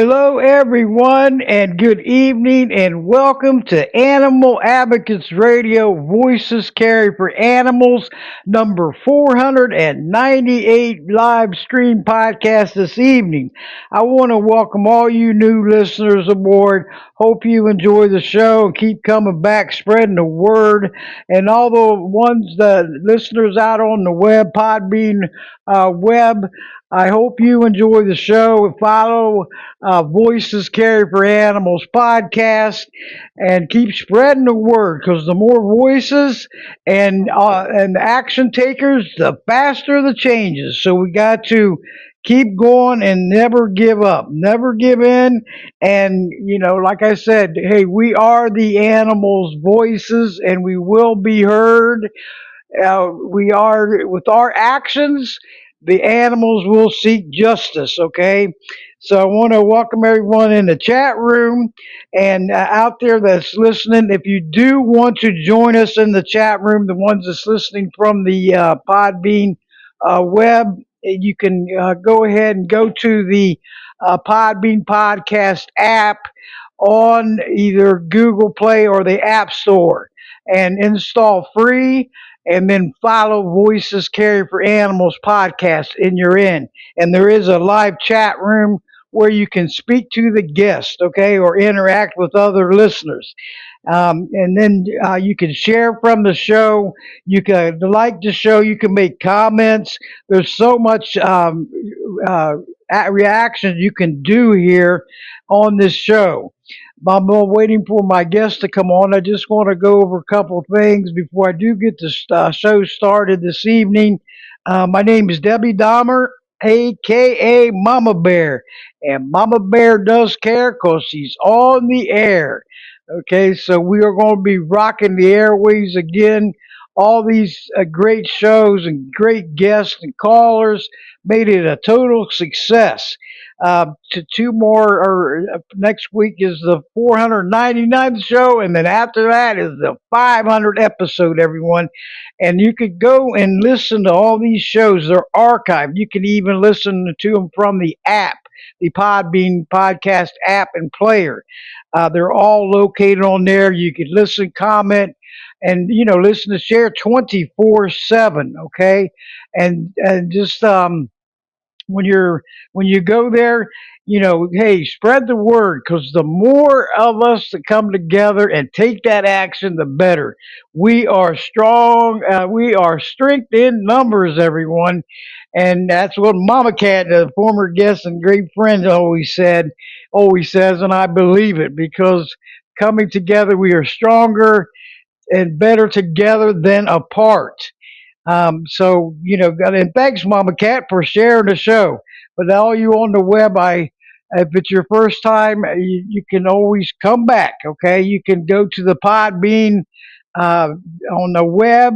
Hello, everyone, and good evening, and welcome to Animal Advocates Radio Voices Carry for Animals, number 498 live stream podcast this evening. I want to welcome all you new listeners aboard. Hope you enjoy the show and keep coming back, spreading the word. And all the listeners out on the web, Podbean web, I hope you enjoy the show. Follow Voices Carry for Animals podcast and keep spreading the word because the more voices and action takers, the faster the changes. So we got to keep going and never give up, never give in. And, like I said, hey, we are the animals' voices and we will be heard. We are, with our actions, the animals will seek justice, okay? So I want to welcome everyone in the chat room and out there that's listening. If you do want to join us in the chat room, the ones that's listening from the Podbean web, you can go ahead and go to the Podbean podcast app on either Google Play or the App Store and install free and then follow Voices Carry for Animals podcast in your end. And there is a live chat room where you can speak to the guest, okay, or interact with other listeners. And then you can share from the show. You can like the show. You can make comments. There's so much reactions you can do here on this show. I'm waiting for my guest to come on. I just want to go over a couple of things before I do get the show started this evening. My name is Debbie Dahmer, aka Mama Bear, and Mama Bear does care because she's on the air. Okay, so we are going to be rocking the airways again. All these great shows and great guests and callers made it a total success. To two more, or next week is the 499th show, and then after that is the 500 episode, everyone. And you could go and listen to all these shows. They're archived. You can even listen to them from the app, the Podbean podcast app and player. They're all located on there. You can listen, comment, and listen to share 24/7. Okay, and just when you go there, hey, spread the word because the more of us that come together and take that action, the better. We are strong. We are strength in numbers, everyone, and that's what Mama Cat, the former guest and great friend, always says, and I believe it because coming together, we are stronger and better together than apart. And thanks, Mama Cat, for sharing the show. But all you on the web, if it's your first time, you can always come back. Okay, you can go to the Podbean on the web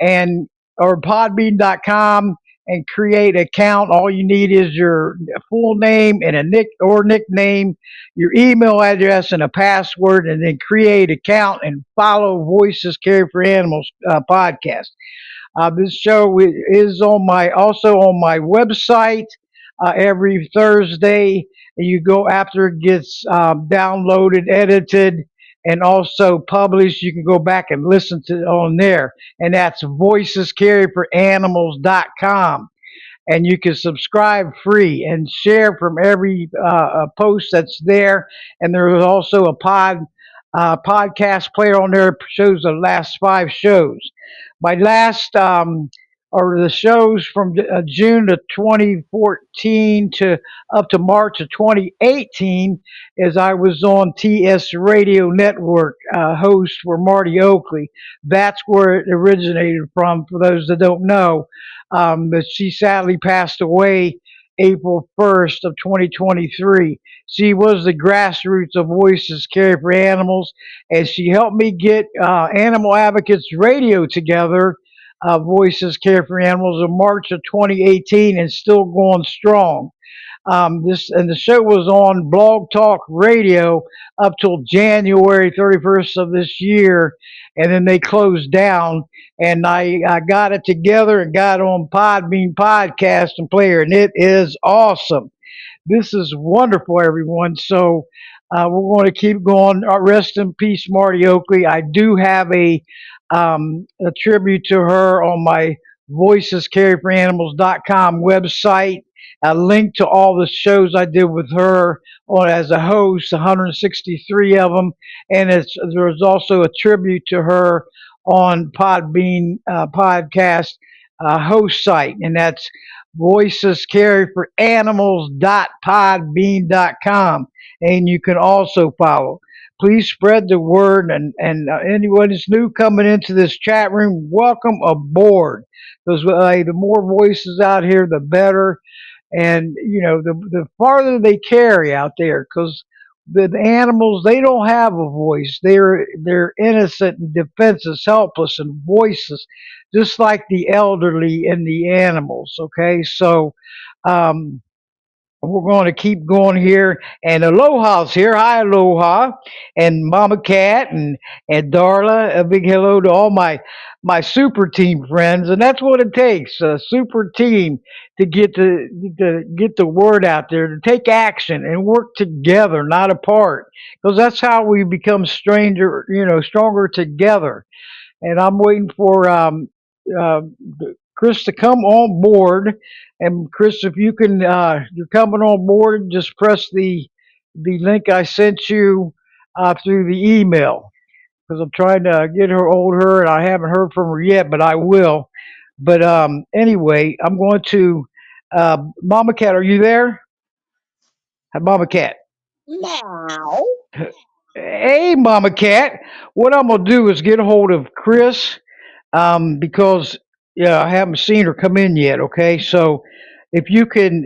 and or Podbean.com and create an account. All you need is your full name and a nickname, your email address and a password, and then create an account and follow Voices Care for Animals podcast. This show is also on my website every Thursday. You go after it gets downloaded, edited, and also published. You can go back and listen to it on there, and that's voicescarryforanimals.com. And you can subscribe free and share from every post that's there. And there is also a podcast player on there that shows the last five shows. My last or the shows from June of 2014 to up to March of 2018 as I was on TS Radio Network. Host were Marty Oakley. That's where it originated from, for those that don't know. But she sadly passed away April 1st of 2023. She was the grassroots of Voices Care for Animals, and she helped me get Animal Advocates Radio together, Voices Care for Animals, in March of 2018, and still going strong. The show was on Blog Talk Radio up till January 31st of this year, and then they closed down. And I got it together and got on Podbean podcast and player, and it is awesome. This is wonderful, everyone. So we're going to keep going. Rest in peace, Marty Oakley. I do have a tribute to her on my voicescaryforanimals.com website. A link to all the shows I did with her on as a host, 163 of them, and there's also a tribute to her on Podbean podcast host site, and that's voicescaryforanimals.podbean.com, and you can also follow. Please spread the word, and anyone that's new coming into this chat room, welcome aboard. Because the more voices out here, the better, and the farther they carry out there, because the animals, they don't have a voice. They're innocent and defenseless, helpless and voiceless, just like the elderly and the animals. Okay, so um, we're going to keep going here. And Aloha's here. Hi, Aloha. And Mama Cat and Darla. A big hello to all my super team friends. And that's what it takes, a super team to get the word out there, to take action and work together, not apart. Because that's how we become stronger together. And I'm waiting for uh, Kris to come on board. And Kris, if you can, you're coming on board. Just press the link I sent you through the email, because I'm trying to get her hold of her, and I haven't heard from her yet, but I will. But anyway, I'm going to Mama Cat. Are you there? Mama Cat. Now, Hey, Mama Cat. What I'm gonna do is get a hold of Kris, because yeah, I haven't seen her come in yet. Okay, so if you can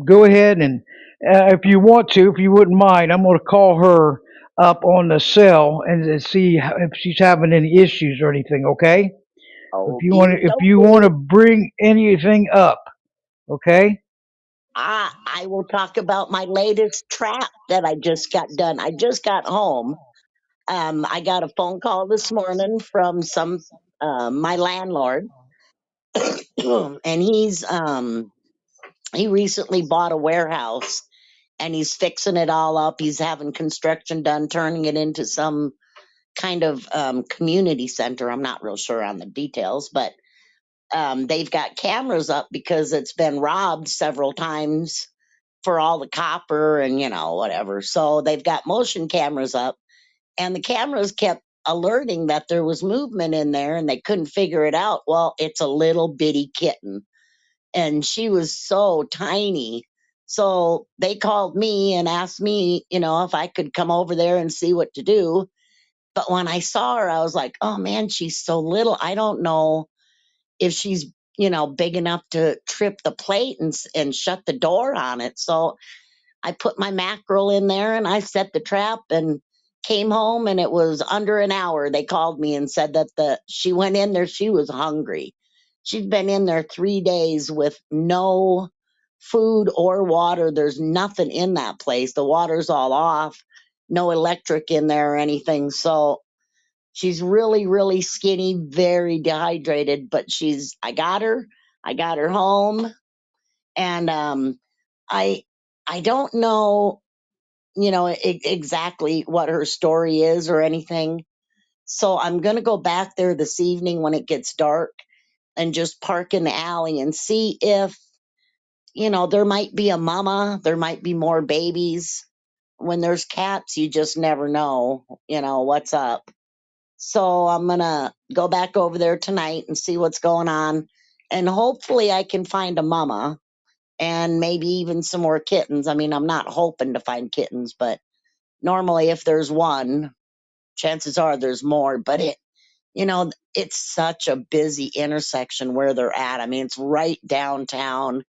go ahead and if you want to, if you wouldn't mind, I'm going to call her up on the cell and see if she's having any issues or anything. Okay, okie if you want dokie. to bring anything up, okay. I will talk about my latest trap that I just got done. I just got home. I got a phone call this morning from my landlord, and he recently bought a warehouse and he's fixing it all up. He's having construction done, turning it into some kind of community center. I'm not real sure on the details, but they've got cameras up because it's been robbed several times for all the copper and whatever. So they've got motion cameras up, and the cameras kept alerting that there was movement in there, and they couldn't figure it out. Well, it's a little bitty kitten, and she was so tiny. So they called me and asked me, if I could come over there and see what to do. But when I saw her, I was like, oh man, she's so little. I don't know if she's big enough to trip the plate and shut the door on it. So I put my mackerel in there and I set the trap and came home, and it was under an hour. They called me and said that the she went in there, she was hungry. She'd been in there 3 days with no food or water. There's nothing in that place. The water's all off, no electric in there or anything. So she's really, really skinny, very dehydrated, but I got her home, and I I don't know, exactly what her story is or anything. So I'm gonna go back there this evening when it gets dark and just park in the alley and see if there might be a mama, there might be more babies. When there's cats, you just never know, what's up. So I'm gonna go back over there tonight and see what's going on, and hopefully I can find a mama and maybe even some more kittens. I mean, I'm not hoping to find kittens, but normally if there's one, chances are there's more. But it's such a busy intersection where they're at. I mean, it's right downtown,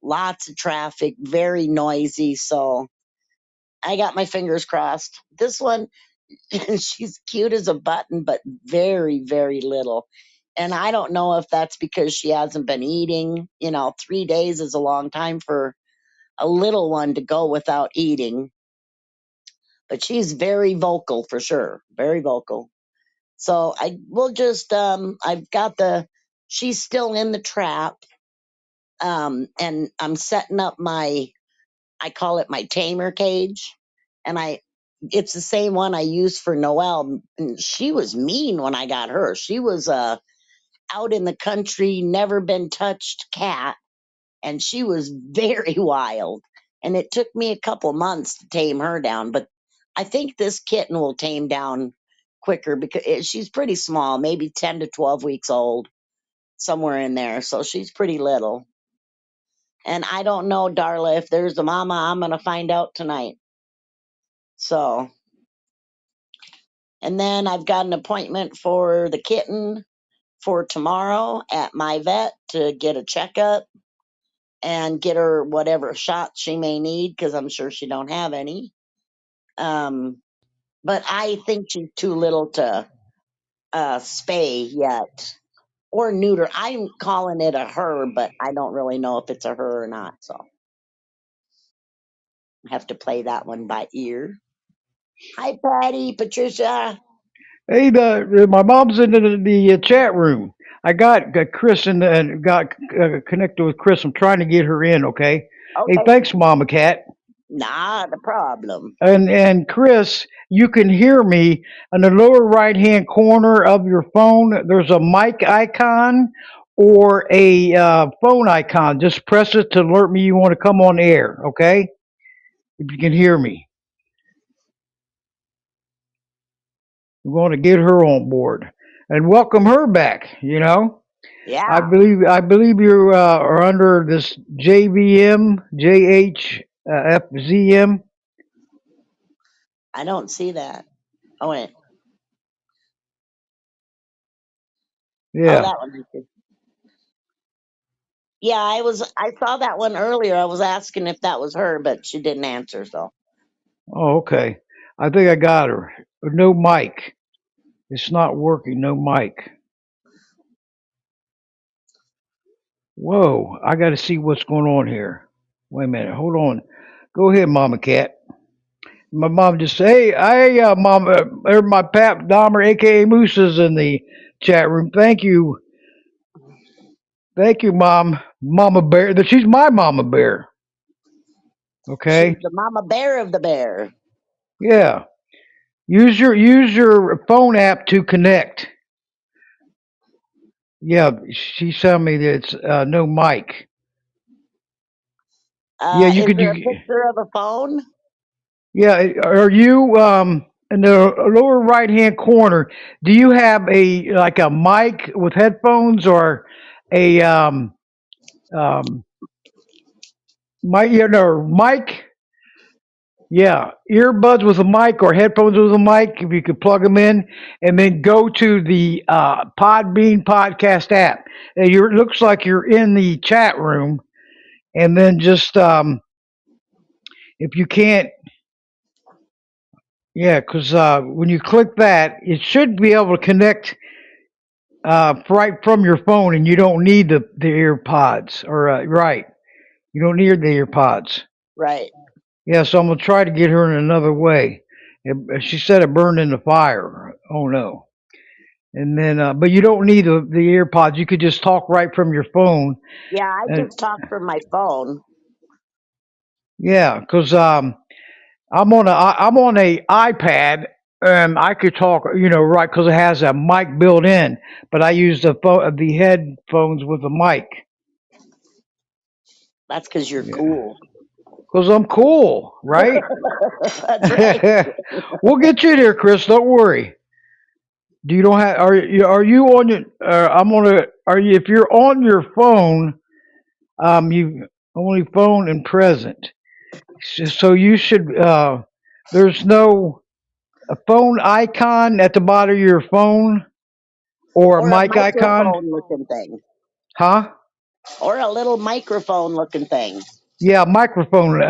lots of traffic, very noisy. So I got my fingers crossed. This one, she's cute as a button, but very, very little. And I don't know if that's because she hasn't been eating. 3 days is a long time for a little one to go without eating, but she's very vocal for sure. Very vocal. So I will just, I've got she's still in the trap. And I'm setting up my I call it my tamer cage, and it's the same one I use for Noelle. And she was mean when I got her. She was a out in the country, never been touched cat, and she was very wild. And it took me a couple months to tame her down, but I think this kitten will tame down quicker because she's pretty small, maybe 10 to 12 weeks old, somewhere in there. So she's pretty little. And I don't know, Darla, if there's a mama, I'm going to find out tonight. So, and then I've got an appointment for the kitten for tomorrow at my vet to get a checkup and get her whatever shots she may need because I'm sure she don't have any. Um, but I think she's too little to spay yet or neuter. I'm calling it a her, but I don't really know if it's a her or not. So I have to play that one by ear. Hi, Patty, Patricia. Hey, my mom's in the chat room. I got Chris and got connected with Chris. I'm trying to get her in. Okay. Hey, Okay, thanks, Mama Cat. not a problem. And Chris, you can hear me in the lower right hand corner of your phone. There's a mic icon or a phone icon. Just press it to alert me you want to come on air. Okay, if you can hear me, we want to get her on board and welcome her back. Yeah, I believe you are under this JVM JHFZM. I don't see that. Oh, wait. Oh, Yeah. that one. I see. Yeah, I saw that one earlier. I was asking if that was her, but she didn't answer. So Oh, okay. I think I got her. No mic. It's not working. No mic. Whoa. I got to see what's going on here. Wait a minute. Hold on. Go ahead, Mama Cat. My mom just say, "Hey, Mom, my pap Dahmer, aka Moose, is in the chat room. Thank you, Mom, Mama Bear. She's my Mama Bear. she's Okay, the mama bear of the bear. yeah. Use your phone app to connect. Yeah, she told me that it's no mic. Yeah, you Is could. there a You picture of a phone Yeah, are you in the lower right hand corner? Do you have a like a mic with headphones or a mic? You know, mic. Yeah, earbuds with a mic or headphones with a mic. If you could plug them in, and then go to the Podbean podcast app. And it looks like you're in the chat room, and then just if you can't, yeah, because when you click that, it should be able to connect right from your phone, and you don't need the ear pods. Or right, you don't need the ear pods. right? Yeah, so I'm gonna try to get her in another way. She said it burned in the fire. Oh no! And then, but you don't need the ear pods. You could just talk right from your phone. Yeah, I And just talked from my phone. yeah, because I'm on a iPad. And I could talk, right, because it has a mic built in. But I use the headphones with the mic. That's because you're Yeah. cool. Because I'm cool, right? That's right. We'll get you there, Chris. Don't worry. Do you don't have? Are you on your? I'm on a. Are you? If you're on your phone, you only phone and present. So you should. There's no a phone icon at the bottom of your phone or a Or a mic icon, microphone looking thing. huh? Or a little microphone looking thing. Yeah, microphone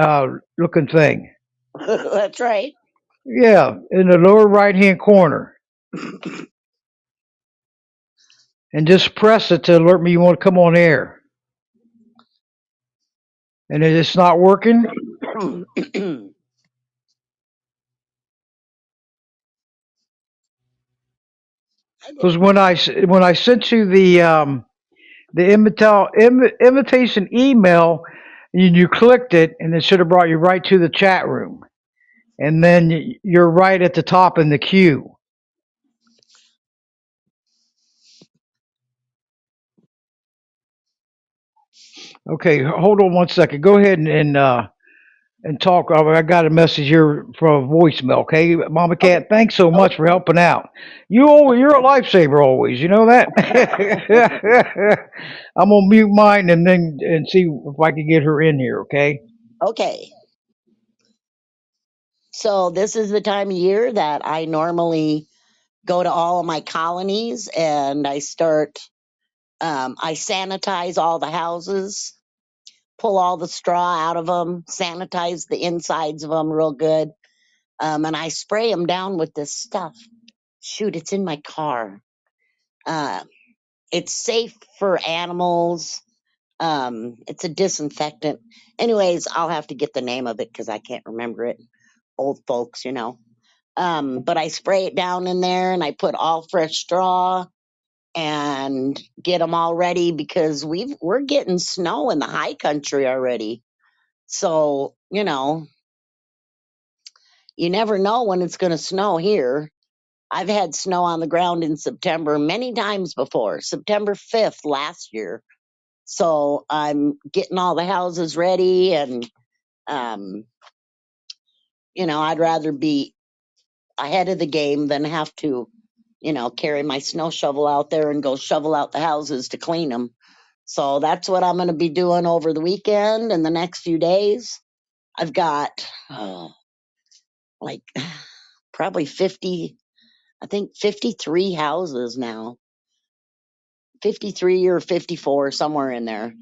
looking thing. That's right. Yeah, in the lower right hand corner, and just press it to alert me you want to come on air. And it's not working I because didn't know. when I sent you the invitation email, and you clicked it, and it should have brought you right to the chat room. And then you're right at the top in the queue. Okay, hold on one second. Go ahead and talk. I got a message here from voicemail. Okay, Mama Okay. Cat, thanks so much for helping out. You're a lifesaver always. You know that. I'm gonna mute mine and then and see if I can get her in here. Okay. Okay. So this is the time of year that I normally go to all of my colonies and I sanitize all the houses, pull all the straw out of them, sanitize the insides of them real good. And I spray them down with this stuff. Shoot, it's in my car. Uh, it's safe for animals. It's a disinfectant. Anyways, I'll have to get the name of it because I can't remember it. Old folks, you know. But I spray it down in there and I put all fresh straw and get them all ready because we're getting snow in the high country already. So, you never know when it's going to snow here. I've had snow on the ground in September many times before, September 5th last year. So I'm getting all the houses ready and, um, I'd rather be ahead of the game than have to, carry my snow shovel out there and go shovel out the houses to clean them. So that's what I'm going to be doing over the weekend and the next few days. I've got like probably 50, I think 53 houses now, 53 or 54, somewhere in there.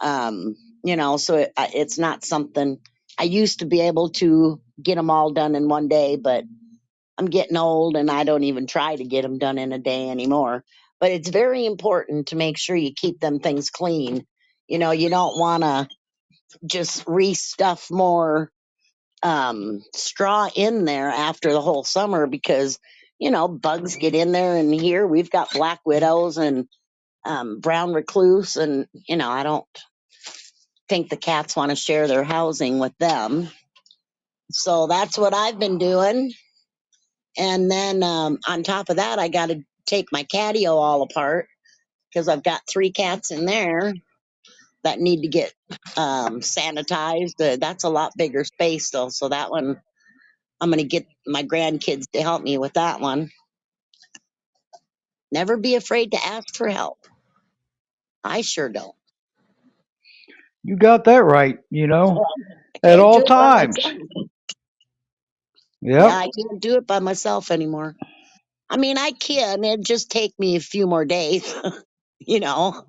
Um, so it's not something I used to be able to get them all done in one day, but I'm getting old and I don't even try to get them done in a day anymore. But it's very important to make sure you keep them things clean. You don't want to just restuff more straw in there after the whole summer because, bugs get in there. And here we've got black widows and brown recluse. And, I don't think the cats want to share their housing with them. So that's what I've been doing. And then on top of that, I got to take my catio all apart because I've got three cats in there that need to get sanitized. That's a lot bigger space, though. So that one, I'm going to get my grandkids to help me with that one. Never be afraid to ask for help. I sure don't. You got that right. I At can't do all it by times. myself. Yeah, Yep. I can't do it by myself anymore. I mean, I can. It'd just take me a few more days. you know,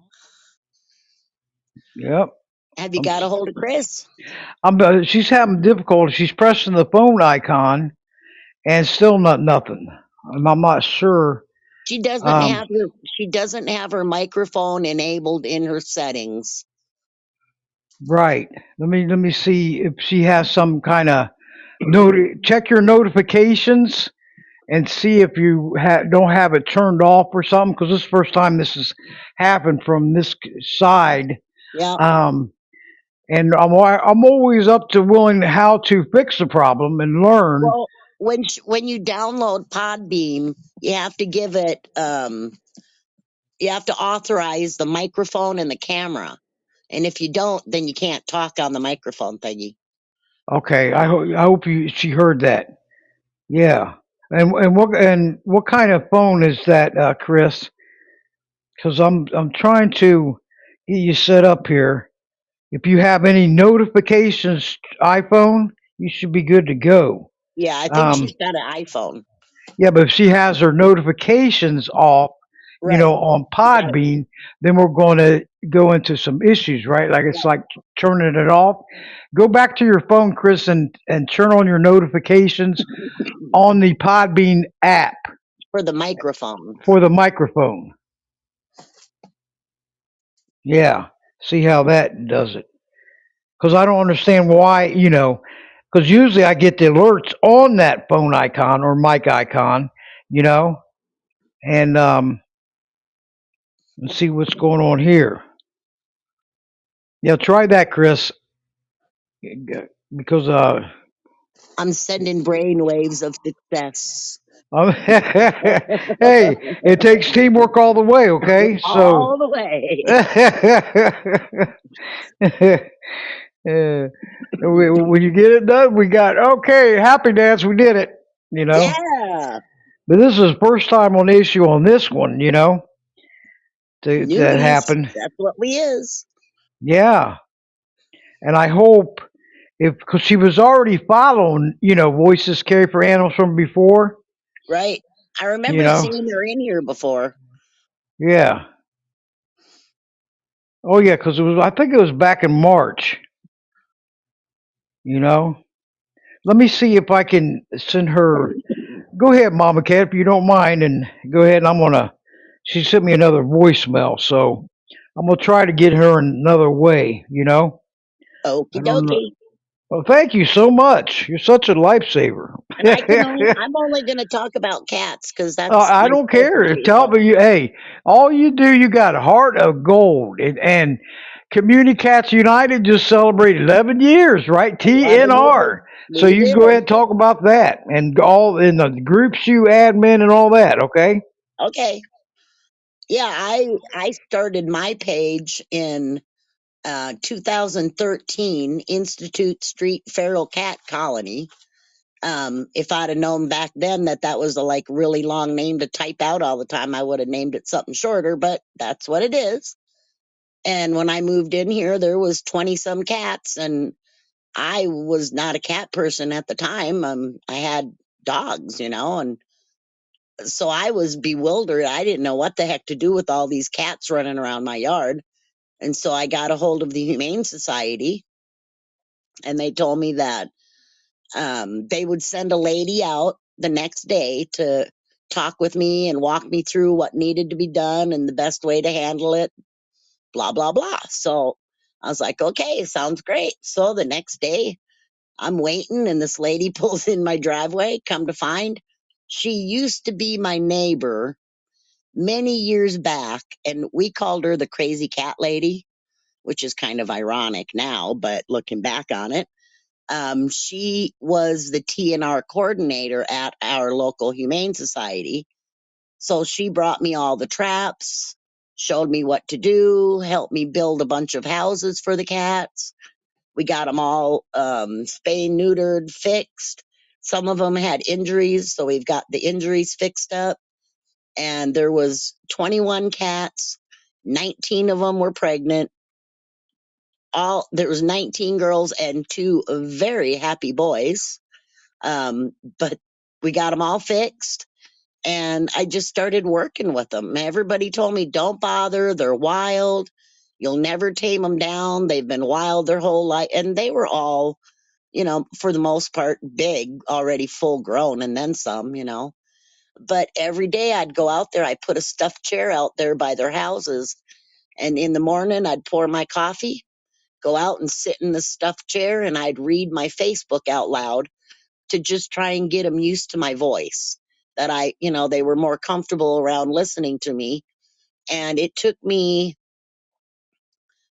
Yep. have you I'm. got a hold of Chris? I'm. She's having difficulty. She's pressing the phone icon and still not nothing. I'm not sure. She doesn't Um. have her microphone enabled in her settings. Right. Let me see if she has some kind of check your notifications and see if you don't have it turned off or something. Because this is the first time this has happened from this side. Yeah. Um. And I'm always up to willing how to fix the problem and learn. Well, when you download Podbeam, you have to give it you have to authorize the microphone and the camera. And if you don't, then you can't talk on the microphone thingy. Okay. I hope she heard that. Yeah. And what kind of phone is that, Chris? Because I'm trying to get you set up here. If you have any notifications, iPhone, you should be good to go. Yeah, I think Um, she's got an iPhone. yeah, but if she has her notifications off, Right. on You got it. Podbean, then we're going to go into some issues, right? Like it's like turning it off. Go back to your phone, Chris, and turn on your notifications on the Podbean app For the microphone. for the microphone. Yeah, see how that does it. Because I don't understand why, because usually I get the alerts on that phone icon or mic icon, you know, and let's see what's going on here. Yeah, try that, Chris. because I'm sending brain waves of success hey, it takes teamwork all the way. Okay, so. all the way. When you get it done, we got okay, happy dance, we did it. You know, Yeah. but this is first time on the issue on this one. That Newbies. happened. That's what we is. Yeah, and I hope if because she was already following, voices carry for animals from before. Right. I You remember know, seeing her in here before. yeah. Oh yeah, because it was. I think it was back in March. You know, let me see if I can send her. Go ahead, Mama Cat, if you don't mind, and go ahead. And I'm gonna. She sent me another voicemail, so I'm gonna try to get her another way. I Okie don't know. dokie. Well, thank you so much. You're such a lifesaver. And I'm only going to talk about cats because that's I my don't care. specialty. Tell So, me, hey, all you do, you got a heart of gold, and Community Cats United just celebrated 11 years, right? 11 years. TNR. So We you did go ahead it. and talk about that, and all in the groups you admin and all that. Okay. Okay. Yeah, I started my page in 2013, Institute Street Feral Cat Colony. If I'd have known back then that that was a like really long name to type out all the time, I would have named it something shorter, but that's what it is. And when I moved in here, there was 20 some cats, and I was not a cat person at the time. I had dogs, and so I was bewildered. I didn't know what the heck to do with all these cats running around my yard. And so I got a hold of the Humane Society, and they told me that they would send a lady out the next day to talk with me and walk me through what needed to be done and the best way to handle it, blah, blah, blah. So I was like, okay, sounds great. So the next day, I'm waiting, and this lady pulls in my driveway. Come to find, she used to be my neighbor many years back, and we called her the crazy cat lady, which is kind of ironic now, but looking back on it, she was the TNR coordinator at our local Humane Society. So she brought me all the traps, showed me what to do, helped me build a bunch of houses for the cats. We got them all spayed, neutered, fixed. Some of them had injuries, so we've got the injuries fixed up. And there was 21 cats. 19 of them were pregnant. All there was 19 girls and two very happy boys. But we got them all fixed, and I just started working with them. Everybody told me, "Don't bother. They're wild. You'll never tame them down. They've been wild their whole life," and they were all, for the most part, big, already full grown, and then some. But every day I'd go out there, I'd put a stuffed chair out there by their houses. And in the morning, I'd pour my coffee, go out and sit in the stuffed chair, and I'd read my Facebook out loud to just try and get them used to my voice. That they were more comfortable around listening to me. And it took me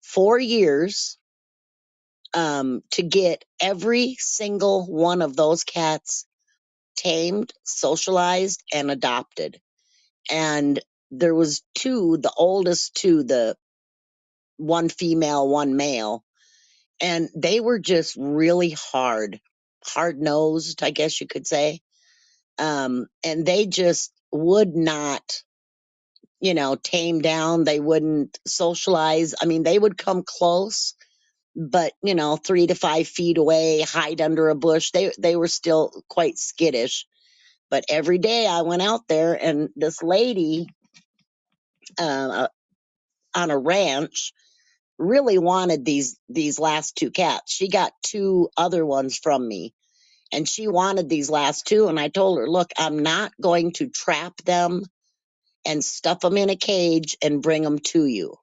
4 years to get every single one of those cats tamed, socialized, and adopted. And there was two, the oldest two, the one female, one male, and they were just really hard nosed, I guess you could say. And they just would not, tame down. They wouldn't socialize. I mean, they would come close, but 3 to 5 feet away, hide under a bush. They were still quite skittish. But every day I went out there, and this lady uh, on a ranch really wanted these last two cats. She got two other ones from me, and she wanted these last two. And I told her, look, I'm not going to trap them and stuff them in a cage and bring them to you.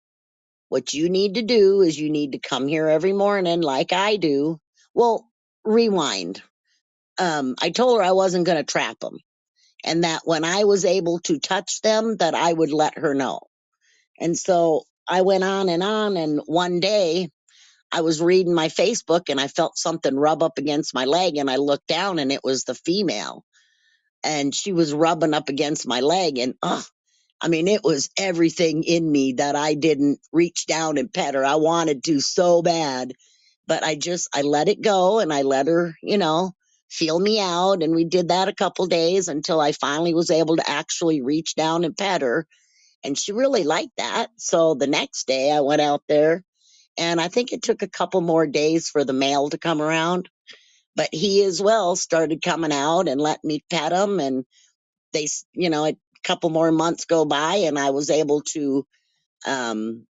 What you need to do is you need to come here every morning like I do. Well, rewind. I told her I wasn't going to trap them, and that when I was able to touch them, that I would let her know. And so I went on, and one day I was reading my Facebook and I felt something rub up against my leg, and I looked down and it was the female, and she was rubbing up against my leg, and I mean, it was everything in me that I didn't reach down and pet her. I wanted to so bad, but I let it go and I let her, feel me out. And we did that a couple days until I finally was able to actually reach down and pet her. And she really liked that. So the next day I went out there, and I think it took a couple more days for the male to come around, but he as well started coming out and let me pet him. And a couple more months go by and I was able to um,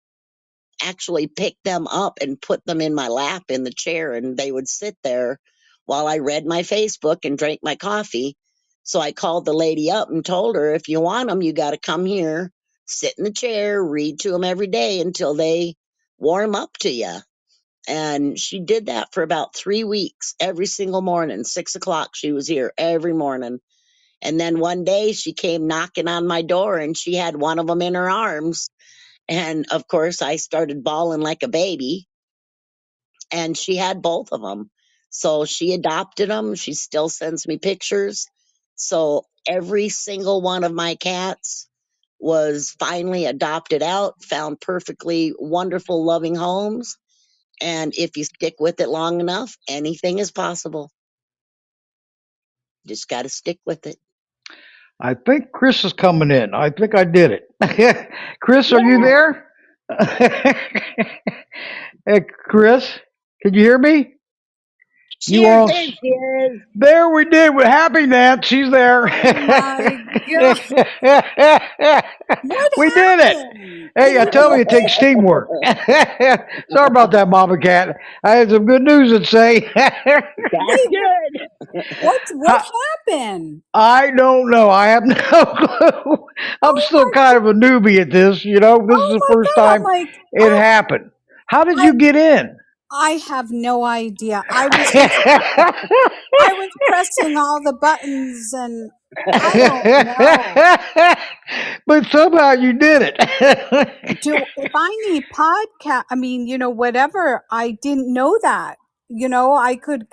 actually pick them up and put them in my lap in the chair, and they would sit there while I read my Facebook and drank my coffee. So I called the lady up and told her, if you want them, you got to come here, sit in the chair, read to them every day until they warm up to you. And she did that for about 3 weeks. Every single morning, 6 o'clock, she was here every morning. And then one day she came knocking on my door and she had one of them in her arms. And of course, I started bawling like a baby, and she had both of them. So she adopted them. She still sends me pictures. So every single one of my cats was finally adopted out, found perfectly wonderful, loving homes. And if you stick with it long enough, anything is possible. Just got to stick with it. I think Chris is coming in. I think I did it. Chris, are you Yeah, there? Hey, Chris, can you hear me? You are cheers. on. There she is. There we did. With Happy Nance, she's there. Oh my God. What We did it. happened? Hey, I tell you, it takes teamwork. Sorry about that, Mama Cat. I had some good news to say. That's Wait, good. what happened? I don't know. I have no clue. I'm Oh still my, kind of a newbie at this. This is oh the my first God. I'm time like, it happened. How did I, you get in? I have no idea. I was pressing all the buttons and I don't know. But somehow you did it. If I need podcast, I mean, whatever, I didn't know that. I could,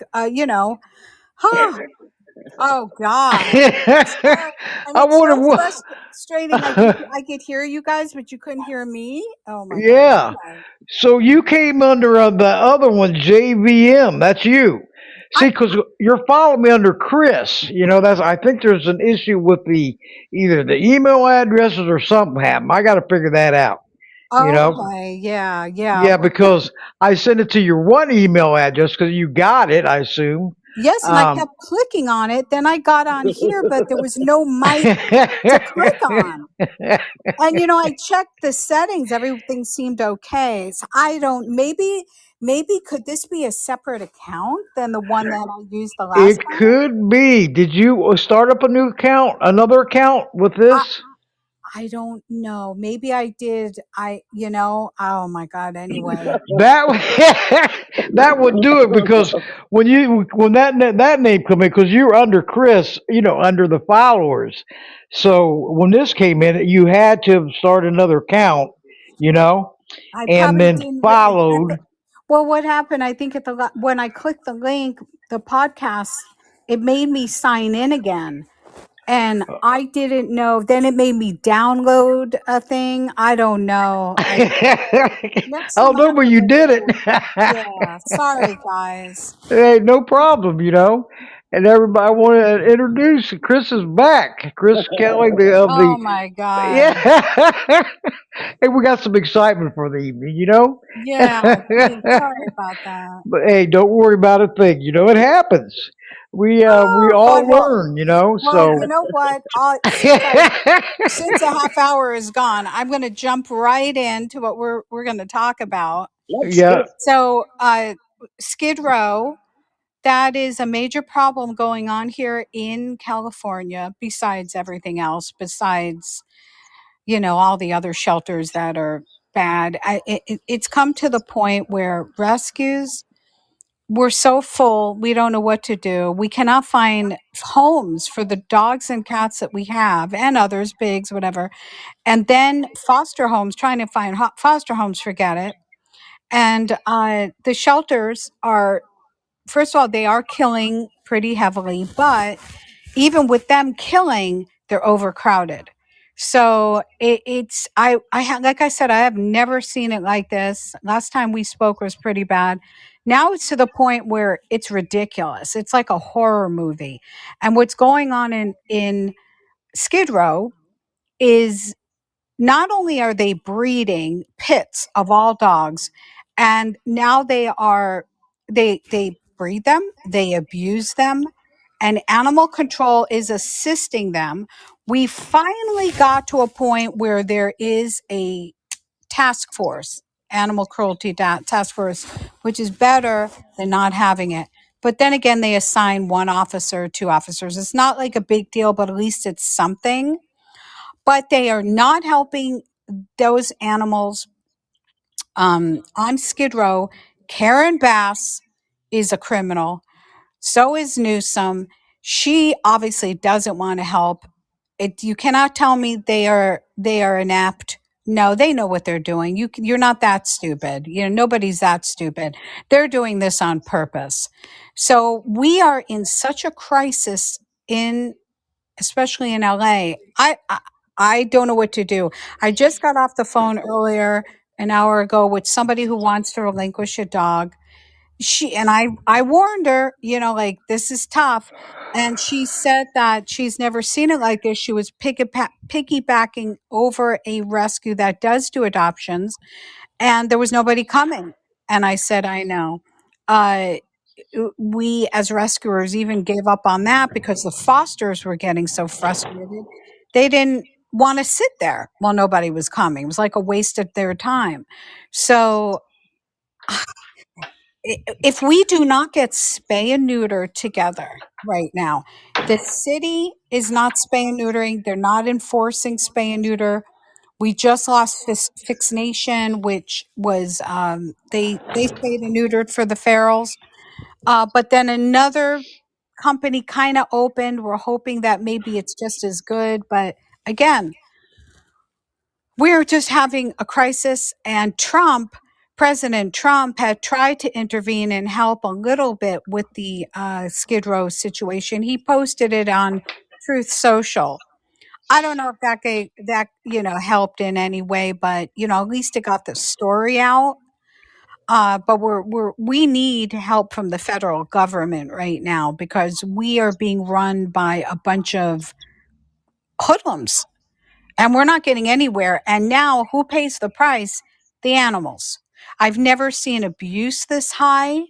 huh? Oh God. Sorry. And I it's wonder so what. frustrating. I could hear you guys, but you couldn't hear me. Oh my God. Yeah. Anyway, So you came under the other one, JVM. That's you. See, I because you're following me under Chris. That's. I think there's an issue with the either the email addresses or something happened. I got to figure that out. You know. okay. Yeah. Yeah. Yeah, because I sent it to your one email address because you got it. I assume. Yes, and I Um, kept clicking on it. Then I got on here, but there was no mic to click on. And I checked the settings. Everything seemed okay. So I don't. Maybe could this be a separate account than the one that I used the last it time? could be. Did you start up a new account, another account with I this? I don't know. Maybe I did. Oh my God. Anyway, That that would do it because when that name come in because you're under Chris, under the followers. So when this came in, you had to start another account, you know, I and probably then didn't. followed. Well, what happened? I think when I clicked the link, the podcast, it made me sign in again, and I didn't know. Then it made me download a thing. I don't know. Next Oh time I no, have but to you look did it. into it. Yeah. Sorry, guys. Hey, no problem. And everybody I want to introduce Chris is back. Chris Kelly of Oh the my God. yeah. Hey, we got some excitement for the evening. Yeah. Gee, sorry about that. But hey, don't worry about a thing. It happens. We Oh all God. Well, learn. you So know what? Since a half hour is gone, I'm going to jump right into what we're going to talk about. Let's do yeah. it. So, Skid Row, that is a major problem going on here in California, besides everything else, besides, all the other shelters that are bad. It's come to the point where rescues, we're so full, we don't know what to do. We cannot find homes for the dogs and cats that we have and others, pigs, whatever. And then foster homes, trying to find foster homes, forget it. And the shelters are, first of all, they are killing pretty heavily, but even with them killing, they're overcrowded. So it's like I said, I have never seen it like this. Last time we spoke was pretty bad. Now it's to the point where it's ridiculous. It's like a horror movie. And what's going on in Skid Row is not only are they breeding pits of all dogs, and now they breed them, they abuse them, and animal control is assisting them. We finally got to a point where there is a task force, animal cruelty task force, which is better than not having it. But then again, they assign one officer, two officers. It's not like a big deal, but at least it's something. But they are not helping those animals on Skid Row. Karen Bass is a criminal. So is Newsom. She obviously doesn't want to help. You cannot tell me they are inept. No, they know what they're doing. You're not that stupid. Nobody's that stupid. They're doing this on purpose. So we are in such a crisis in especially in LA. I don't know what to do. I just got off the phone earlier an hour ago with somebody who wants to relinquish a dog. I warned her, like this is tough. And she said that she's never seen it like this. She was piggybacking over a rescue that does do adoptions, and there was nobody coming. And I said, I know. Uh, we as rescuers even gave up on that because the fosters were getting so frustrated. They didn't want to sit there while nobody was coming. It was like a waste of their time. So if we do not get spay and neuter together right now, the city is not spay and neutering. They're not enforcing spay and neuter. We just lost Fix Nation, which was they spayed and neutered for the ferals. But then another company kind of opened. We're hoping that maybe it's just as good. But again, we're just having a crisis. And President Trump, had tried to intervene and help a little bit with the Skid Row situation. He posted it on Truth Social. I don't know if that helped in any way, but at least it got the story out. But we need help from the federal government right now because we are being run by a bunch of hoodlums and we're not getting anywhere. And now who pays the price? The animals. I've never seen abuse this high.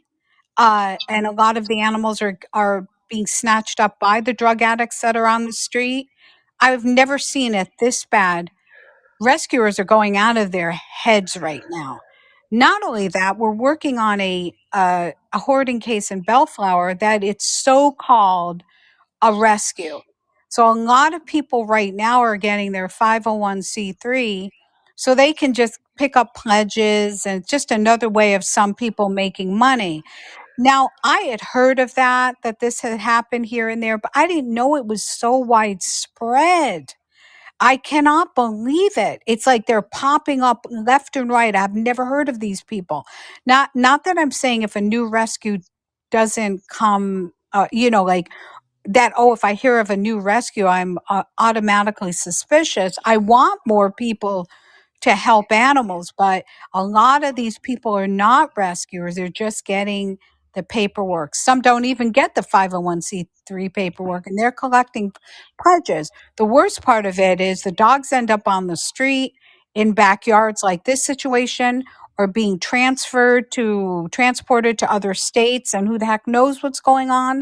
And a lot of the animals are being snatched up by the drug addicts that are on the street. I've never seen it this bad. Rescuers are going out of their heads right now. Not only that, we're working on a hoarding case in Bellflower that it's so called a rescue. So a lot of people right now are getting their 501c3 so they can just pick up pledges, and it's just another way of some people making money. Now, I had heard of that this had happened here and there, but I didn't know it was so widespread. I cannot believe it. It's like they're popping up left and right. I've never heard of these people. Not that I'm saying if a new rescue doesn't come, like that, oh, if I hear of a new rescue, I'm automatically suspicious. I want more people to help animals, but a lot of these people are not rescuers. They're just getting the paperwork. Some don't even get the 501c3 paperwork and they're collecting pledges. The worst part of it is the dogs end up on the street in backyards like this situation, or being transported to other states, and who the heck knows what's going on.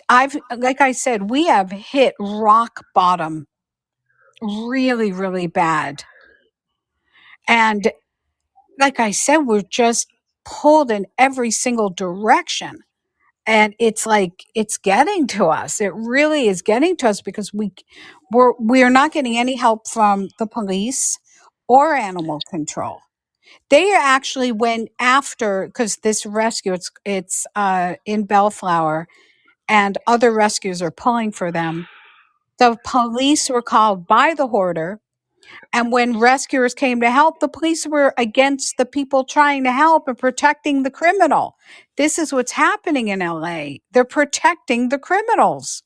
Like I said, we have hit rock bottom really, really bad. And like I said, we're just pulled in every single direction. And it's like it's getting to us. It really is getting to us because we're not getting any help from the police or animal control. They actually went after, because this rescue, it's in Bellflower, and other rescues are pulling for them. The police were called by the hoarder. And when rescuers came to help, the police were against the people trying to help and protecting the criminal. This is what's happening in LA. They're protecting the criminals.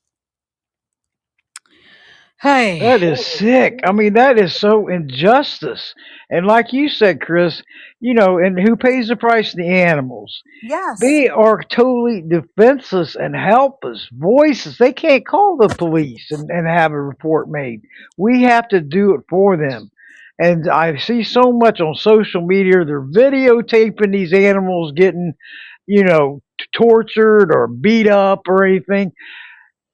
Hey, That is sick. I mean, that is so injustice. And like you said, Chris, and who pays the price? The animals. yes. They are totally defenseless and helpless voices. They can't call the police and have a report made. We have to do it for them. And I see so much on social media. They're videotaping these animals getting, tortured or beat up or anything.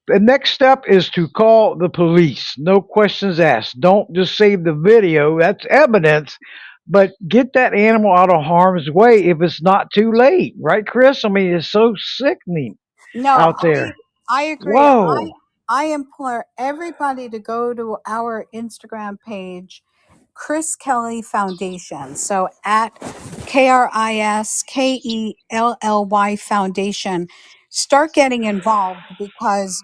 The next step is to call the police. No questions asked. Don't just save the video. That's evidence. But get that animal out of harm's way if it's not too late. Right, Chris? I mean, it's so sickening No, out there. I agree. Whoa. I implore everybody to go to our Instagram page, Kris Kelly Foundation. So at KRISKELLY Foundation. Start getting involved because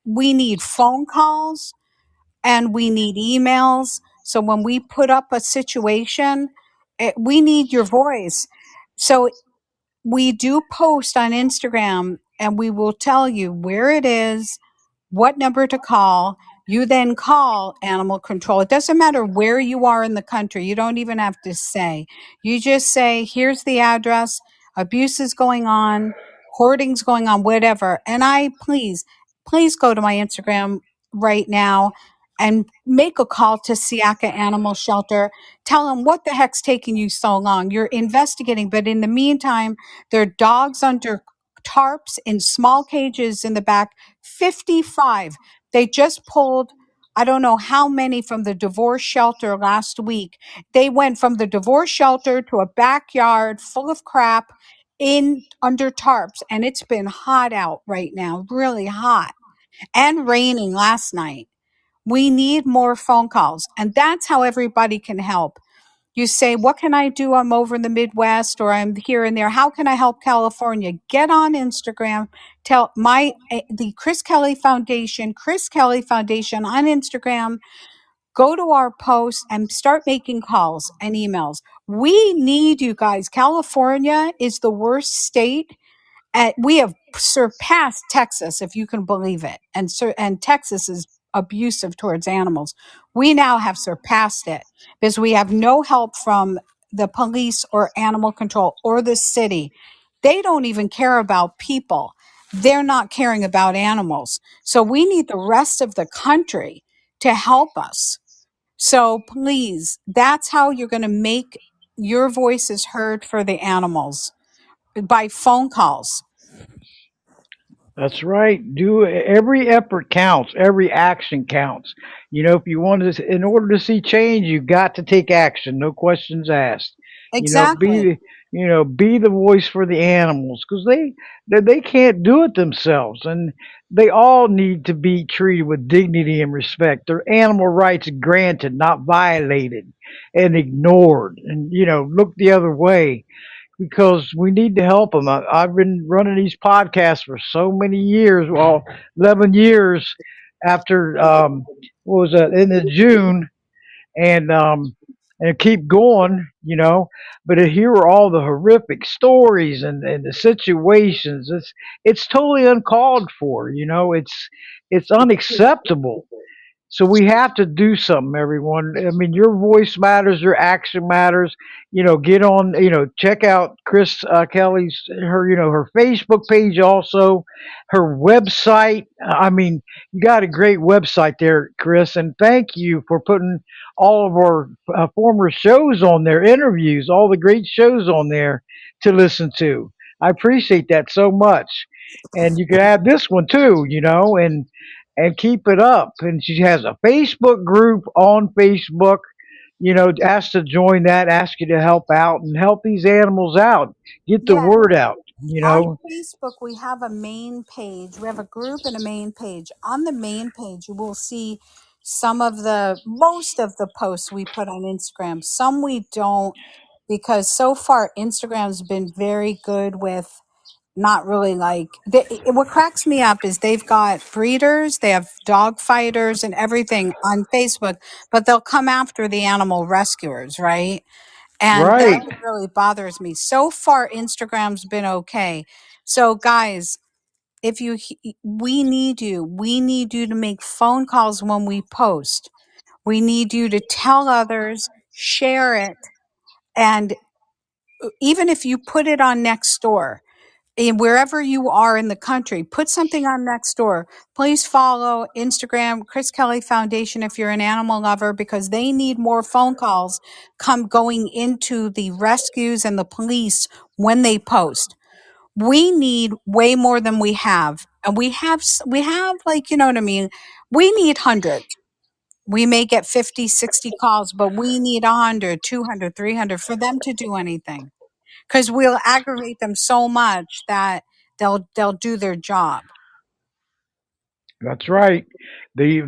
we need phone calls and we need emails. So when we put up a situation, we need your voice. So we do post on Instagram and we will tell you where it is, what number to call. You then call animal control. It doesn't matter where you are in the country. You don't even have to say. You just say, here's the address, abuse is going on, hoarding's going on, whatever. And please go to my Instagram right now and make a call to Siaka Animal Shelter. Tell them what the heck's taking you so long. You're investigating, but in the meantime, there are dogs under tarps in small cages in the back. 55. They just pulled, I don't know how many from the divorce shelter last week. They went from the divorce shelter to a backyard full of crap in under tarps. And it's been hot out right now, really hot and raining last night. We need more phone calls. And that's how everybody can help. You say, what can I do? I'm over in the Midwest or I'm here and there. How can I help California? Get on Instagram. Tell the Kris Kelly Foundation on Instagram. Go to our post and start making calls and emails. We need you guys. California is the worst state we have surpassed Texas, if you can believe it. And Texas is abusive towards animals. We now have surpassed it because we have no help from the police or animal control or the city. They don't even care about people. They're not caring about animals. So we need the rest of the country to help us. So please, that's how you're going to make your voices heard for the animals by phone calls. That's right. Do every effort counts. Every action counts. If you want to, in order to see change, you got to take action. No questions asked. Exactly. Be the voice for the animals because they can't do it themselves, and they all need to be treated with dignity and respect. Their animal rights granted, not violated and ignored, and look the other way because we need to help them. I've been running these podcasts for so many years. Well, 11 years after what was that in the June, and keep going. But here are all the horrific stories and the situations. It's totally uncalled for. It's unacceptable. So we have to do something, everyone. I mean, your voice matters, your action matters. Get on. Check out Kris Kelly's her Facebook page, also her website. I mean, you got a great website there, Kris, and thank you for putting all of our former shows on there, interviews, all the great shows on there to listen to. I appreciate that so much, and you can add this one too. And keep it up. And she has a Facebook group on Facebook. Ask to join that, ask you to help out and help these animals out. Get the Yeah. word out. On Facebook, we have a main page. We have a group and a main page. On the main page, you will see most of the posts we put on Instagram. Some we don't because so far Instagram's been very good with not really like what cracks me up is they've got breeders, they have dog fighters and everything on Facebook, but they'll come after the animal rescuers, right? And that Right. really bothers me. So far, Instagram's been okay. So, guys, if you, we need you to make phone calls when we post. We need you to tell others, share it, and even if you put it on Nextdoor, and wherever you are in the country, put something on Nextdoor. Please follow Instagram, Kris Kelly Foundation, if you're an animal lover, because they need more phone calls come going into the rescues and the police when they post. We need way more than we have, and we have, like, you know what I mean. We need hundreds. We may get 50, 60 calls, but we need 100, 200, 300 for them to do anything, because we'll aggravate them so much that they'll do their job. That's right. The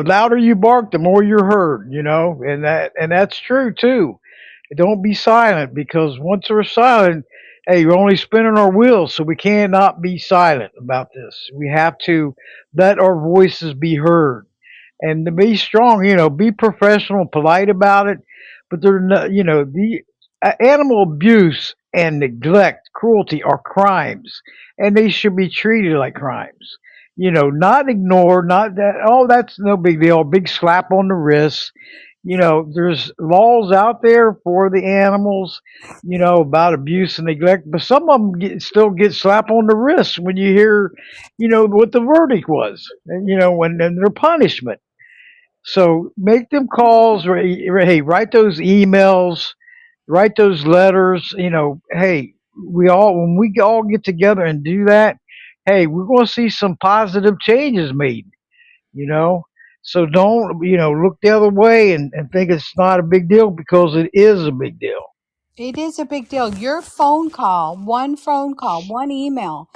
louder you bark, the more you're heard, and that's true too. Don't be silent, because once we're silent, hey, you're only spinning our wheels, so we cannot be silent about this. We have to let our voices be heard, and to be strong, be professional, polite about it. But they're not, the animal abuse and neglect, cruelty are crimes, and they should be treated like crimes. Not ignored, not that, oh, that's no big deal, big slap on the wrist. There's laws out there for the animals, about abuse and neglect, but some of them still get slapped on the wrist when you hear, what the verdict was, and, when and their punishment. So make them calls, hey, write those emails, write those letters. Hey, when we all get together and do that, hey, we're going to see some positive changes made. You know, so don't look the other way and think it's not a big deal, because it is a big deal. It is a big deal. Your phone call, one email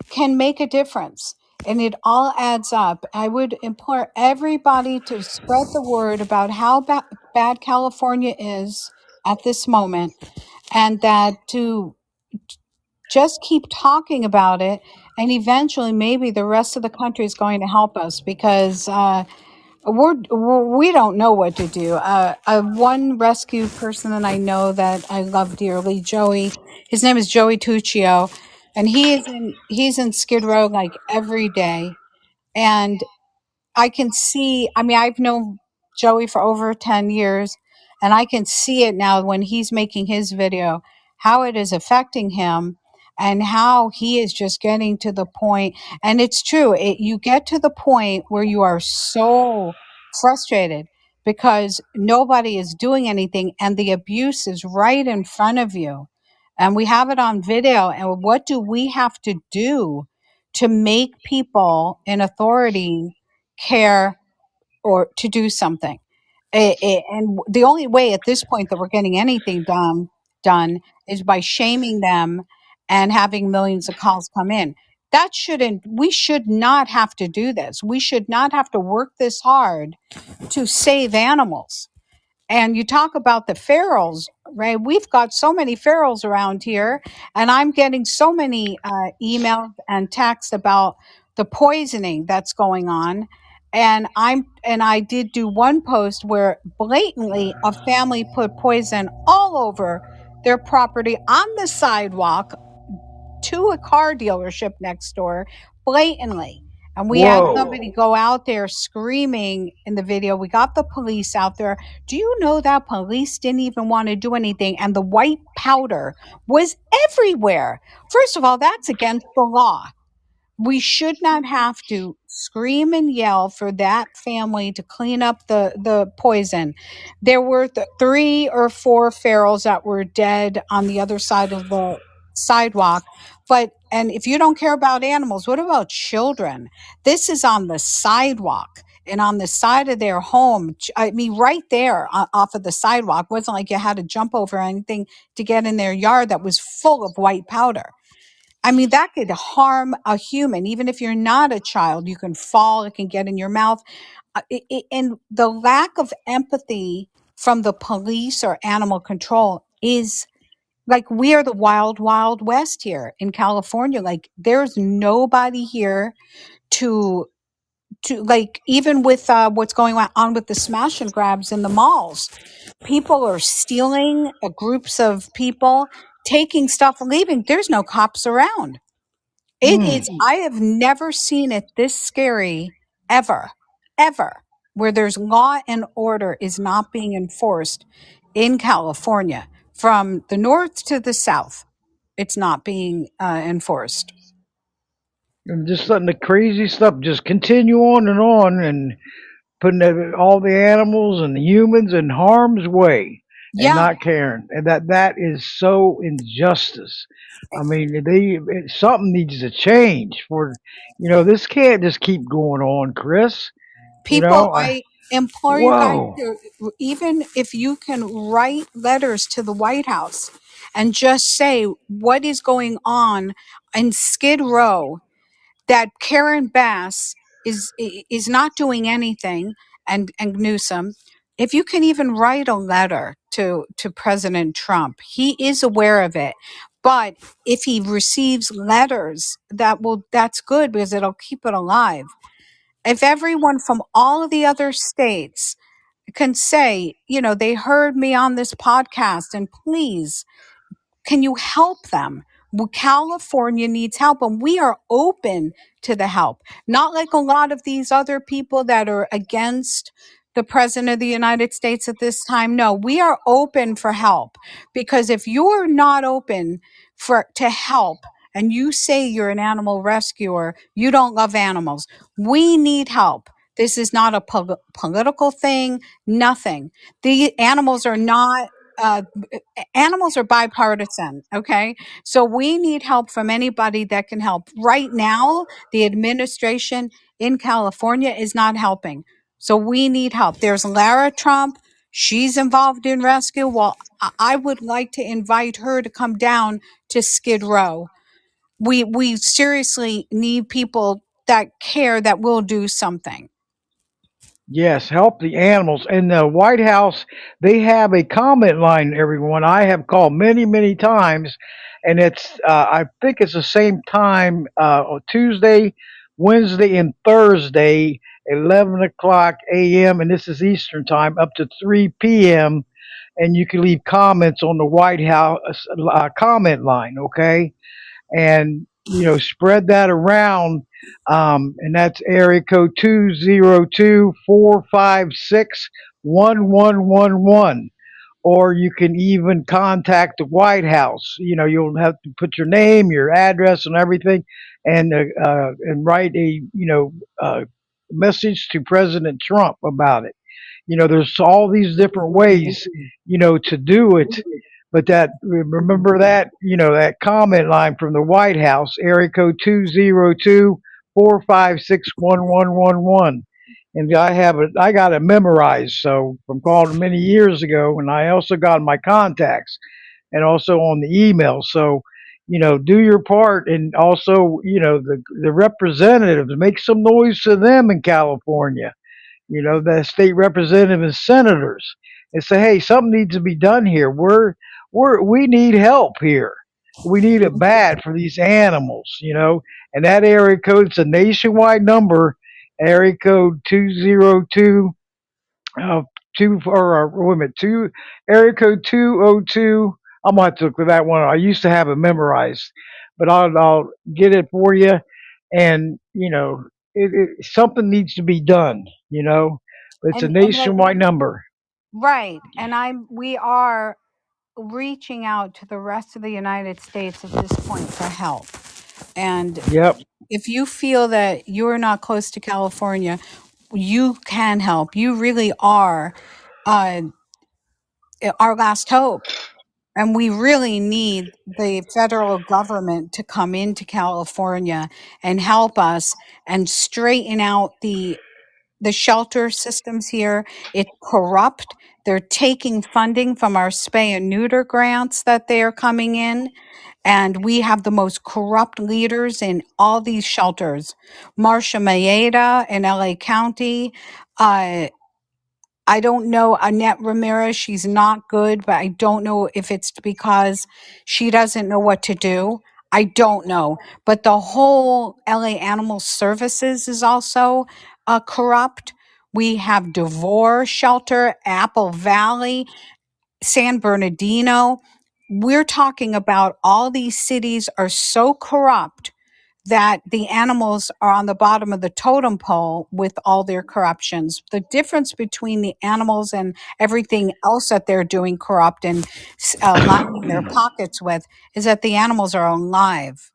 can make a difference. And it all adds up. I would implore everybody to spread the word about how bad California is at this moment, and that to just keep talking about it. And eventually, maybe the rest of the country is going to help us, because we don't know what to do. One rescue person that I know that I love dearly, Joey. His name is Joey Tuccio, and he's in Skid Row like every day. And I can see, I mean, I've known Joey for over 10 years, and I can see it now when he's making his video, how it is affecting him, and how he is just getting to the point. And it's true, you get to the point where you are so frustrated because nobody is doing anything, and the abuse is right in front of you. And we have it on video. And what do we have to do to make people in authority care or to do something? And the only way at this point that we're getting anything done is by shaming them and having millions of calls come in. That shouldn't, we should not have to do this. We should not have to work this hard to save animals. And you talk about the ferals, right? We've got so many ferals around here, and I'm getting so many emails and texts about the poisoning that's going on. And I did do one post where blatantly a family put poison all over their property on the sidewalk to a car dealership next door, blatantly. And we had somebody Whoa. go out there screaming in the video. We got the police out there. Do you know that police didn't even want to do anything? And the white powder was everywhere. First of all, that's against the law. We should not have to scream and yell for that family to clean up the poison. There were three or four ferals that were dead on the other side of the sidewalk. But and if you don't care about animals, what about children? This is on the sidewalk and on the side of their home. I mean, right there off of the sidewalk. It wasn't like you had to jump over anything to get in their yard that was full of white powder. I mean, that could harm a human. Even if you're not a child, you can fall, it can get in your mouth. And the lack of empathy from the police or animal control is Like we are the wild, wild west here in California. Like there's nobody here to like, even with what's going on with the smash and grabs in the malls, people are stealing, groups of people taking stuff, leaving. There's no cops around. It Mm. is, I have never seen it this scary ever, ever, where there's law and order is not being enforced in California. From the north to the south, it's not being enforced. And just letting the crazy stuff just continue on and putting all the animals and the humans in harm's way and Yeah, not caring. And that is so injustice. I mean, something needs to change for, this can't just keep going on, Chris. people, I I implore you guys whoa. to, even if you can write letters to the White House and just say what is going on in Skid Row, that Karen Bass is not doing anything, and Newsom. If you can even write a letter to President Trump, he is aware of it. But if he receives letters, that's good because it'll keep it alive. If everyone from all of the other states can say, they heard me on this podcast, and please, can you help them? Well, California needs help, and we are open to the help. Not like a lot of these other people that are against the president of the United States at this time. No, we are open for help, because if you're not open for to help and you say you're an animal rescuer, you don't love animals. We need help. This is not a political thing, nothing. The animals are not uh, animals are bipartisan. Okay. So we need help from anybody that can help. Right now, the administration in California is not helping. So we need help. There's Lara Trump. She's involved in rescue. Well, I would like to invite her to come down to Skid Row. We seriously need people that care, that will do something. Yes, help the animals. In the White House, they have a comment line, everyone. I have called many, many times, and I think it's the same time, on Tuesday, Wednesday, and Thursday, 11 o'clock a.m., and this is Eastern time, up to 3 p.m., and you can leave comments on the White House comment line, okay? And spread that around, and that's area code 202-456-1111. Or you can even contact the White House. You'll have to put your name, your address, and everything, and write a message to President Trump about it. There's all these different ways, to do it. But remember that, that comment line from the White House, area code 202-456-1111. And I got it memorized. So from calling many years ago, and I also got my contacts and also on the email. So, do your part, and also, the representatives, make some noise to them in California, the state representative and senators, and say, hey, something needs to be done here. We need help here. We need it bad for these animals, and that area code's a nationwide number, area code 202, uh, wait a minute, area code 202. I'm going to have to look for that one. I used to have it memorized, but I'll get it for you. And, something needs to be done, but it's a And like, nationwide number. right. And we are reaching out to the rest of the United States at this point for help. And Yep. if you feel that you're not close to California, you can help. You really are uh, our last hope. And we really need the federal government to come into California and help us and straighten out the shelter systems here. It's corrupt. They're taking funding from our spay and neuter grants that they are coming in. And we have the most corrupt leaders in all these shelters. Marcia Maeda in LA County. Uh, I don't know Annette Ramirez. She's not good, but I don't know if it's because she doesn't know what to do. I don't know. But the whole LA Animal Services is also corrupt. We have Devore Shelter, Apple Valley, San Bernardino. We're talking about all these cities are so corrupt that the animals are on the bottom of the totem pole with all their corruptions. The difference between the animals and everything else that they're doing corrupt and lining their pockets with is that the animals are alive.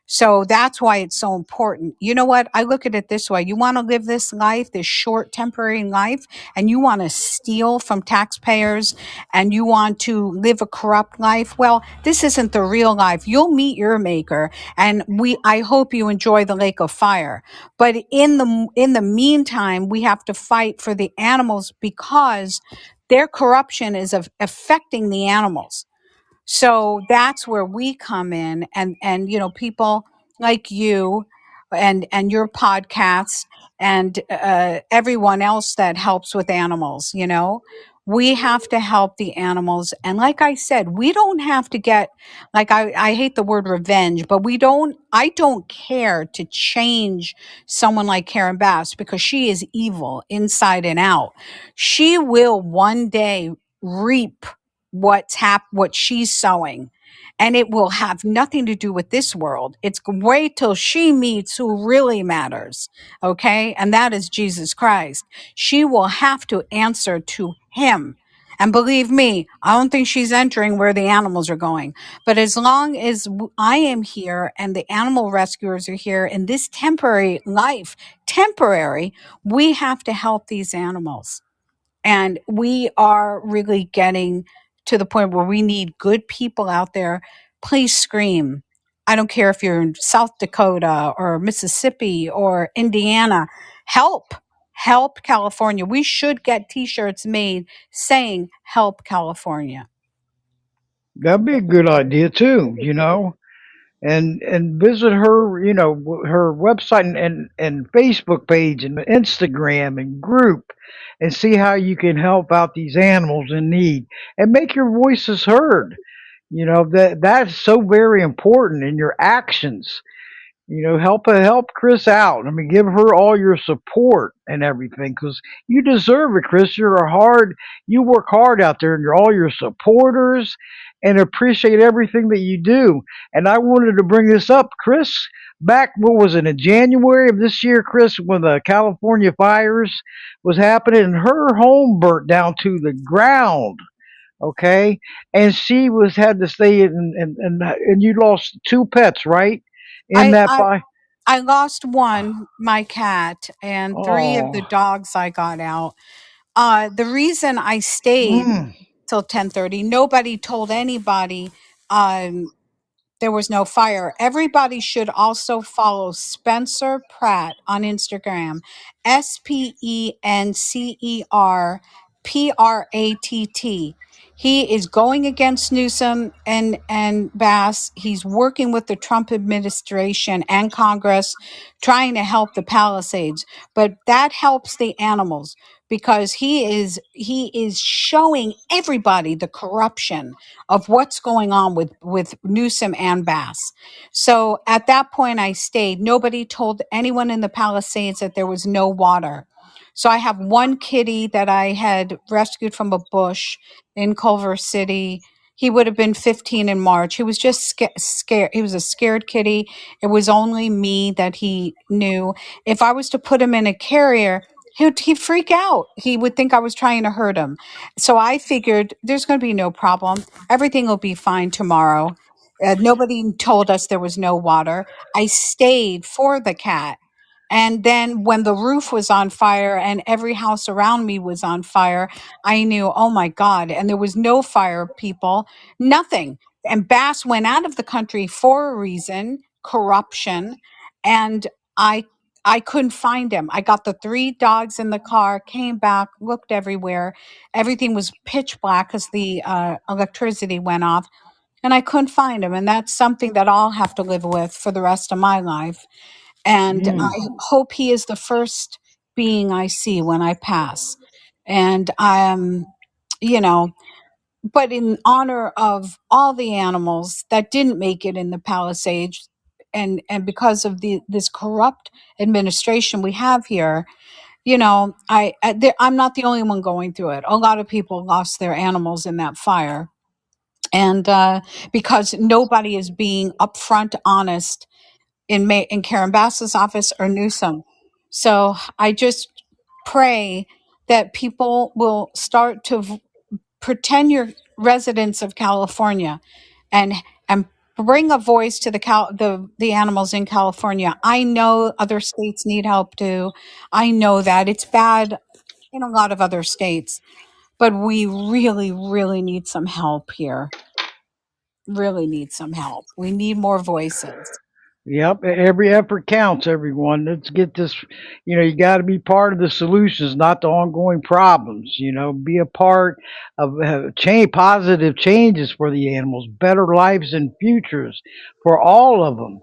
So that's why it's so important. You know what? I look at it this way. You want to live this life, this short temporary life, and you want to steal from taxpayers and you want to live a corrupt life. Well, this isn't the real life. You'll meet your maker, and I hope you enjoy the lake of fire. But in the meantime, we have to fight for the animals because their corruption is affecting the animals. So that's where we come in, and people like you and your podcasts and everyone else that helps with animals, we have to help the animals. And like I said, we don't have to get, like, I hate the word revenge, but I don't care to change someone like Karen Bass because she is evil inside and out. She will one day reap what she's sowing, and it will have nothing to do with this world. It's wait till she meets who really matters. Okay, and that is Jesus Christ. She will have to answer to him. And believe me, I don't think she's entering where the animals are going. But as long as I am here and the animal rescuers are here in this temporary life, temporary, we have to help these animals. And we are really getting to the point where we need good people out there. Please scream. I don't care if you're in South Dakota or Mississippi or Indiana. Help. Help California. We should get t shirts made saying help California. That'd be a good idea too, and visit her, her website and Facebook page and Instagram and group, and see how you can help out these animals in need and make your voices heard. That's so very important in your actions. Help Chris out. I mean, give her all your support and everything because you deserve it, Chris. You work hard out there, and you're all your supporters, and appreciate everything that you do. And I wanted to bring this up, Chris. Back, what was it, in January of this year, Chris, when the California fires was happening, and her home burnt down to the ground. Okay, and she was had to stay in, and you lost two pets, right? In I, that I fire. I lost one, my cat, and three of Oh, the dogs I got out. The reason I stayed mm, till 10:30, nobody told anybody um, there was no fire. Everybody should also follow Spencer Pratt on Instagram, SpencerPratt. He is going against Newsom and Bass. He's working with the Trump administration and Congress trying to help the Palisades. But that helps the animals because he is showing everybody the corruption of what's going on with Newsom and Bass. So at that point I stayed. Nobody told anyone in the Palisades that there was no water. So I have one kitty that I had rescued from a bush in Culver City. He would have been 15 in March. He was just scared. He was a scared kitty. It was only me that he knew. If I was to put him in a carrier, he'd freak out. He would think I was trying to hurt him. So I figured there's going to be no problem. Everything will be fine tomorrow. Nobody told us there was no water. I stayed for the cat. And then when the roof was on fire and every house around me was on fire, I knew, oh my God. And there was no fire, people, nothing. And Bass went out of the country for a reason, corruption. And I I couldn't find him. I got the three dogs in the car, came back, looked everywhere. Everything was pitch black because the electricity went off, and I couldn't find him. And that's something that I'll have to live with for the rest of my life. And mm. I hope he is the first being I see when I pass. And you know, but in honor of all the animals that didn't make it in the Palisades, and because of the this corrupt administration we have here, I'm not the only one going through it. A lot of people lost their animals in that fire, and because nobody is being upfront honest in Karen Bass's office or Newsom. So I just pray that people will start to pretend you're residents of California, and and bring a voice to the animals in California. I know other states need help too. I know that it's bad in a lot of other states, but we really, really need some help here. Really need some help. We need more voices. Yep, every effort counts, everyone. Let's get this, you got to be part of the solutions, not the ongoing problems. Be a part of change, positive changes for the animals, better lives and futures for all of them.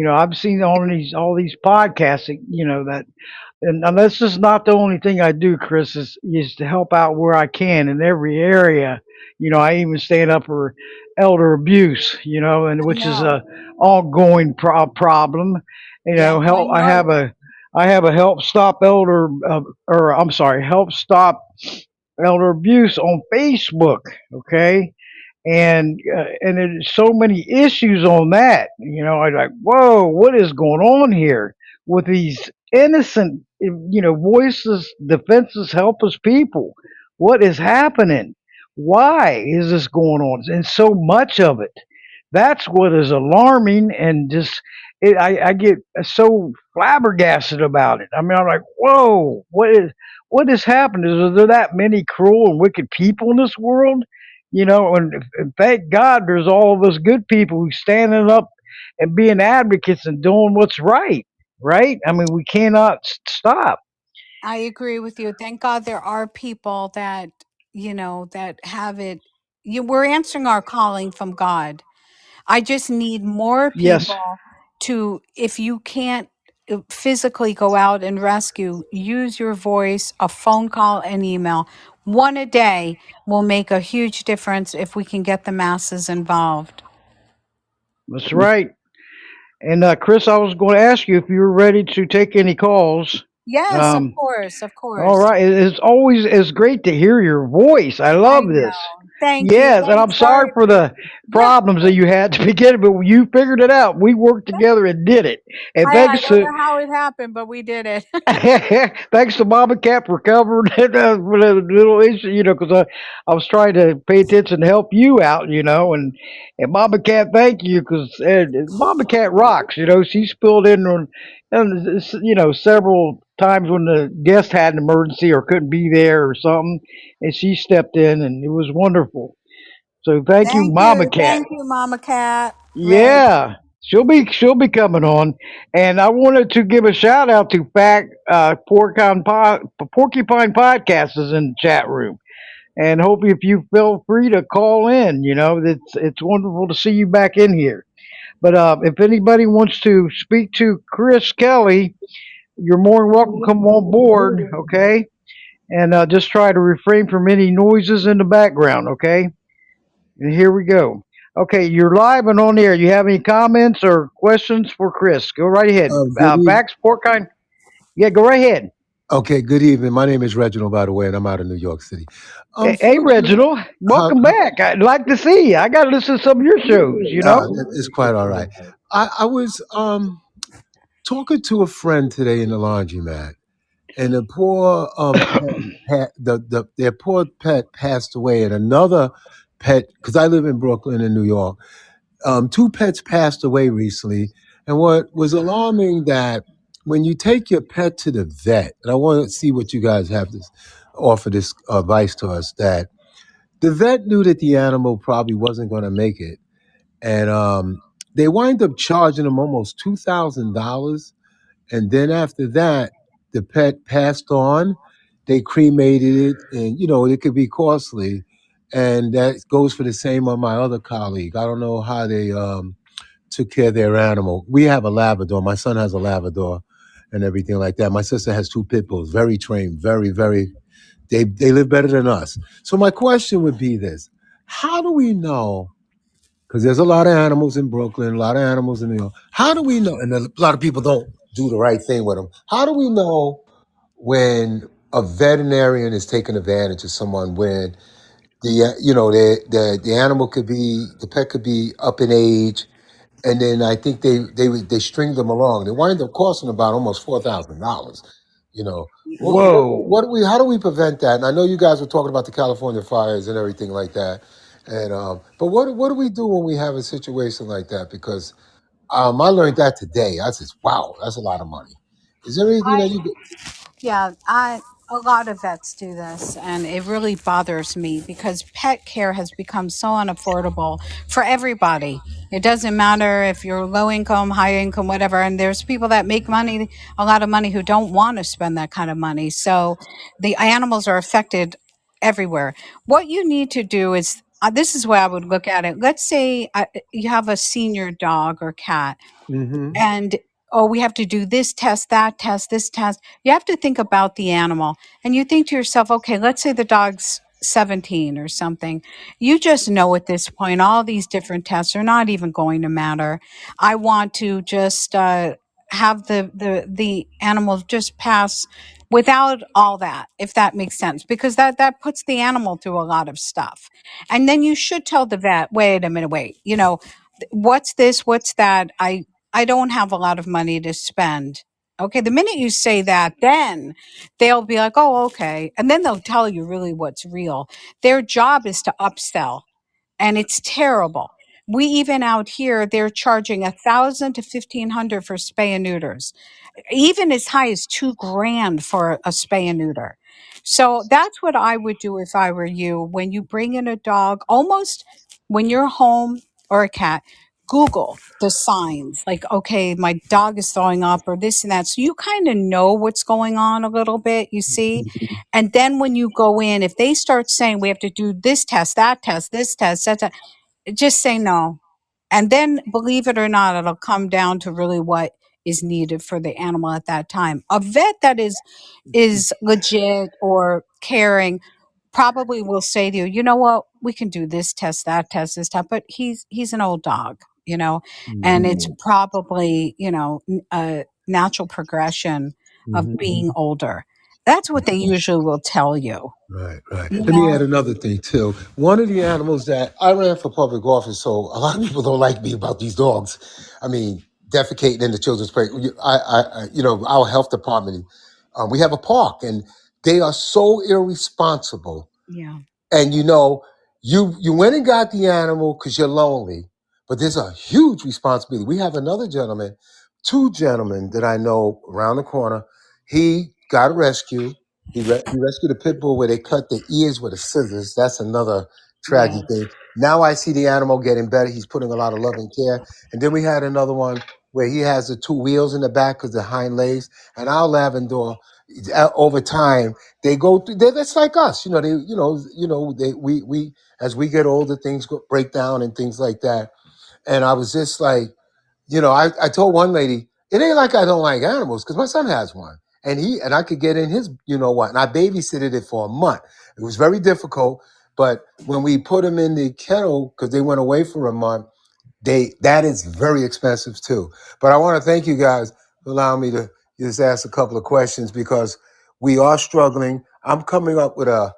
I've seen all these podcasts, that and this is not the only thing I do, Chris, is to help out where I can in every area. I even stand up for elder abuse, and I which is know. a ongoing problem. Yep, I Help. I know. have a help stop or I'm sorry, help stop elder abuse on Facebook. Okay, and there's so many issues on that. I'm like, whoa, what is going on here with these innocent, voiceless, defenseless, helpless people? What is happening? Why is this going on? And so much of it. That's what is alarming, and just I get so flabbergasted about it. I mean, I'm like, whoa, what is happening? Is there that many cruel and wicked people in this world? And thank God there's all of us good people who standing up and being advocates and doing what's right. Right? I mean, we cannot stop. I agree with you. Thank God there are people that, that have it. We're answering our calling from God. I just need more Yes, people to, if you can't physically go out and rescue, use your voice, a phone call, an email. One a day will make a huge difference if we can get the masses involved. that's right. And Chris, I was going to ask you if you were ready to take any calls. Yes, of Um, course, of All course. right. It's great to hear your voice. I I love this. know. Thank you. Yes, and I'm Thanks. sorry Sorry. for the problems that you had to begin, but you figured it out. We worked together and did it. And I thanks don't to know how it happened, but we did it. thanks to Mama Cap for covering it for the little issue, because I was trying to pay attention to help you out, and Mama Cat, thank you, because Mama Cat rocks, she spilled in on, several times when the guest had an emergency or couldn't be there or something, and she stepped in, and it was wonderful. So thank you, Thank Mama you. Cat. Thank you, Mama Cat. Right. Yeah, she'll be coming on, and I wanted to give a shout out to Porcupine Podcast is in the chat room, and hope if you feel free to call in. It's wonderful to see you back in here. But if anybody wants to speak to Kris Kelly, you're more than welcome to come on board. Okay, and just try to refrain from any noises in the background. Okay. And here we go. Okay, you're live and on the air. You have any comments or questions for Kris? Go right ahead. Good evening. Vax Porkine. Yeah, go right ahead. Okay, good evening. My name is Reginald, by the way, and I'm out of New York City. Hey, Unfortunately, Reginald, how, welcome back. I'd like to see you. I got to listen to some of your shows. it's quite all right. I was talking to a friend today in the laundromat, and the poor their poor pet passed away, and another pet, because I live in Brooklyn in New York. Two pets passed away recently, and what was alarming that when you take your pet to the vet, and I want to see what you guys have to offer this advice to us, that the vet knew that the animal probably wasn't going to make it, and they wind up charging them almost $2,000, and then after that, the pet passed on. They cremated it, and it could be costly, and that goes for the same on my other colleague. I don't know how they took care of their animal. We have a Labrador. My son has a Labrador and everything like that. My sister has two pit bulls, very trained, very, very They live better than us. So my question would be this: how do we know? Because there's a lot of animals in Brooklyn, a lot of animals in New York. How do we know? And a lot of people don't do the right thing with them. How do we know when a veterinarian is taking advantage of someone? When the animal could be, the pet could be up in age, and then I think they string them along. They wind up costing about almost $4,000. You know, what Whoa. do we? How do we prevent that? And I know you guys were talking about the California fires and everything like that. And but what do we do when we have a situation like that? Because I learned that today. I said, wow, that's a lot of money. Is there anything that you? Yeah, a lot of vets do this, and it really bothers me because pet care has become so unaffordable for everybody. It doesn't matter if you're low income, high income, whatever. And there's people that make money, a lot of money, who don't want to spend that kind of money. So the animals are affected everywhere. What you need to do is, this is where I would look at it. Let's say you have a senior dog or cat, Mm-hmm. and oh, we have to do this test, that test, this test. You have to think about the animal, and you think to yourself, okay, let's say the dog's 17 or something. You just know at this point all these different tests are not even going to matter. I want to just have the animal just pass without all that, if that makes sense, because that puts the animal through a lot of stuff. And then you should tell the vet, wait a minute, wait, what's this, what's that? I don't have a lot of money to spend. Okay, the minute you say that, then they'll be like, oh, okay. And then they'll tell you really what's real. Their job is to upsell, and it's terrible. We even out here, they're charging 1,000 to 1,500 for spay and neuters, even as high as 2 grand for a spay and neuter. So that's what I would do if I were you. When you bring in a dog, almost when you're home, or a cat, Google the signs, like, okay, my dog is throwing up or this and that. So you kind of know what's going on a little bit, you see. And then when you go in, if they start saying we have to do this test, that test, this test, that, just say no. And then, believe it or not, it'll come down to really what is needed for the animal at that time. A vet that is legit or caring probably will say to you, you know what, we can do this test, that test, this test, but he's an old dog, and it's Mm-hmm. probably, a natural progression of Mm-hmm. being older. That's what they usually will tell you. Right, right. You Let me add know? another thing too. One of the animals that I ran for public office, so a lot of people don't like me about these dogs. I mean, defecating in the children's play. Our health department, we have a park, and they are so irresponsible. Yeah. And you went and got the animal because you're lonely, but there's a huge responsibility. We have another gentleman, two gentlemen that I know around the corner. He got a rescue. He rescued a pit bull where they cut the ears with the scissors. That's another tragic Yeah. thing. Now I see the animal getting better. He's putting a lot of love and care. And then we had another one where he has the two wheels in the back because the hind legs. And our Lavendor, over time, they go through. That's like us, we as we get older, things break down and things like that. And I was just like, I told one lady, it ain't like I don't like animals because my son has one, and I could get in his, and I babysitted it for a month. It was very difficult, but when we put him in the kennel because they went away for a month, that is very expensive too. But I want to thank you guys for allowing me to just ask a couple of questions because we are struggling. I'm coming up with a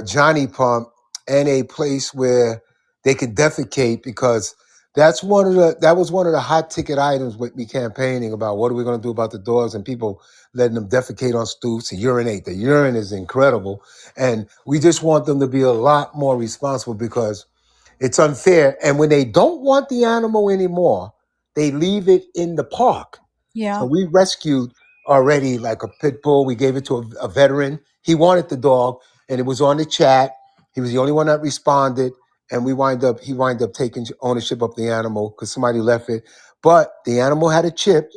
Johnny pump and a place where they can defecate because that was one of the hot ticket items with me campaigning about what are we going to do about the dogs and people letting them defecate on stoops and urinate. The urine is incredible, and we just want them to be a lot more responsible because it's unfair. And when they don't want the animal anymore, they leave it in the park. So Yeah. we rescued already like a pit bull. We gave it to a veteran. He wanted the dog, and it was on the chat. He was the only one that responded, and he wind up taking ownership of the animal because somebody left it. But the animal had a chip,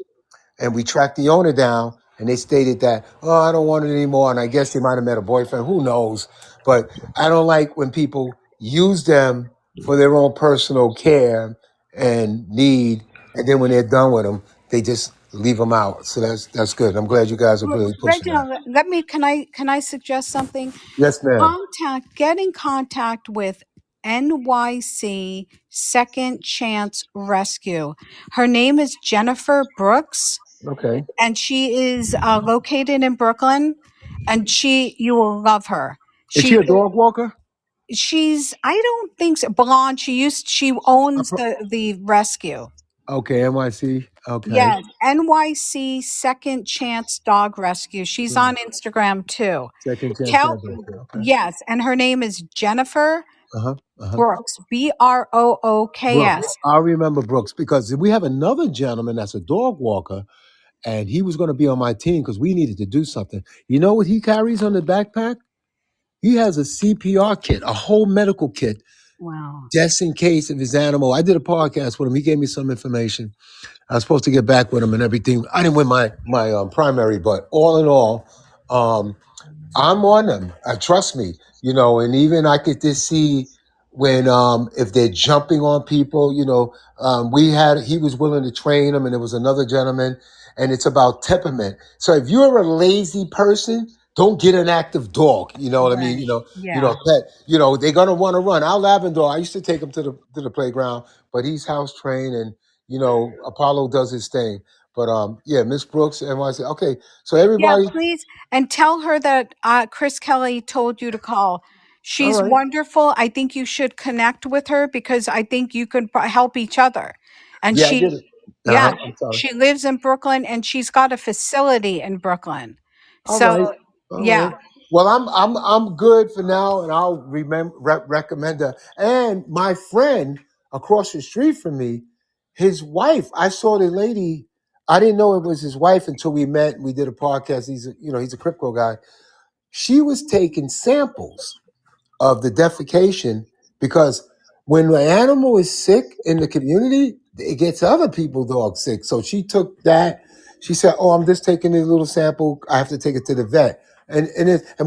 and we tracked the owner down, and they stated that, oh, I don't want it anymore. And I guess they might have met a boyfriend, who knows? But I don't like when people use them for their own personal care and need, and then when they're done with them, they just leave them out. So that's good. I'm glad you guys are really pushing that. Reginald, let me can I suggest something? Yes, ma'am. Get in contact with NYC Second Chance Rescue. Her name is Jennifer Brooks, Okay. and she is located in Brooklyn, and you will love her. Is she She a dog walker? she's I don't think so, blonde. She I owns pro- the rescue. Okay, NYC. Okay. Yes, NYC Second Chance Dog Rescue. She's on Instagram too. Second chance. Tell Okay. Yes, and her name is Jennifer Uh huh. Uh huh. Brooks, Brooks. Brooks. I remember Brooks because we have another gentleman that's a dog walker, and he was going to be on my team because we needed to do something. You know what he carries on the backpack? He has a CPR kit, a whole medical kit, Wow. just in case of his animal. I did a podcast with him. He gave me some information. I was supposed to get back with him and everything. I didn't win my primary, but all in all, um, I'm on them. Trust me, and even I could just see when if they're jumping on people, he was willing to train them, and there was another gentleman, and it's about temperament. So if you're a lazy person, don't get an active dog. You know what I mean? Right. A Yeah. pet. They're gonna want to run. Our Labrador, I used to take him to the playground, but he's house trained, and Apollo does his thing. But yeah, Miss Brooks, NYC. Okay, so Yeah, everybody, please. And tell her that Chris Kelly told you to call. all She's right. wonderful. I think you should connect with her because I think you could help each other. And Yeah, I did it. yeah, I'm sorry. she lives in Brooklyn and she's got a facility in Brooklyn. All right. So, All right. yeah. Well, I'm good for now, and I'll recommend her. And my friend across the street from me, his wife. I saw the lady. I didn't know it was his wife until we met. We did a podcast. He's a crypto guy. She was taking samples of the defecation because when the animal is sick in the community, it gets other people dogs sick. So she took that. She said, "Oh, I'm just taking a little sample. I have to take it to the vet." And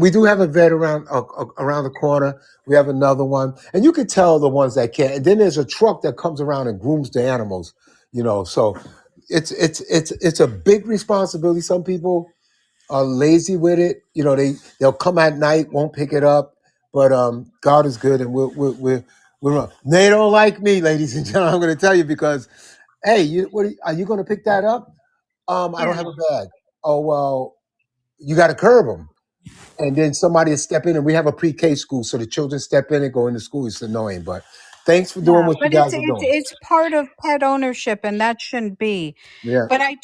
we do have a vet around the corner. We have another one, and you could tell the ones that can't. And then there's a truck that comes around and grooms the animals. So it's a big responsibility. Some people are lazy with it. They'll come at night, won't pick it up. But God is good, and we're they don't like me, ladies and gentlemen. I'm going to tell you because hey, are you going to pick that up? I don't Yeah. have a bag. Oh well, you got to curb them, and then somebody will step in, and we have a pre-K school, so the children step in and go into school. It's annoying, but thanks for doing Yeah, what you but guys are doing. it's part of pet ownership and that shouldn't be. Yeah, But I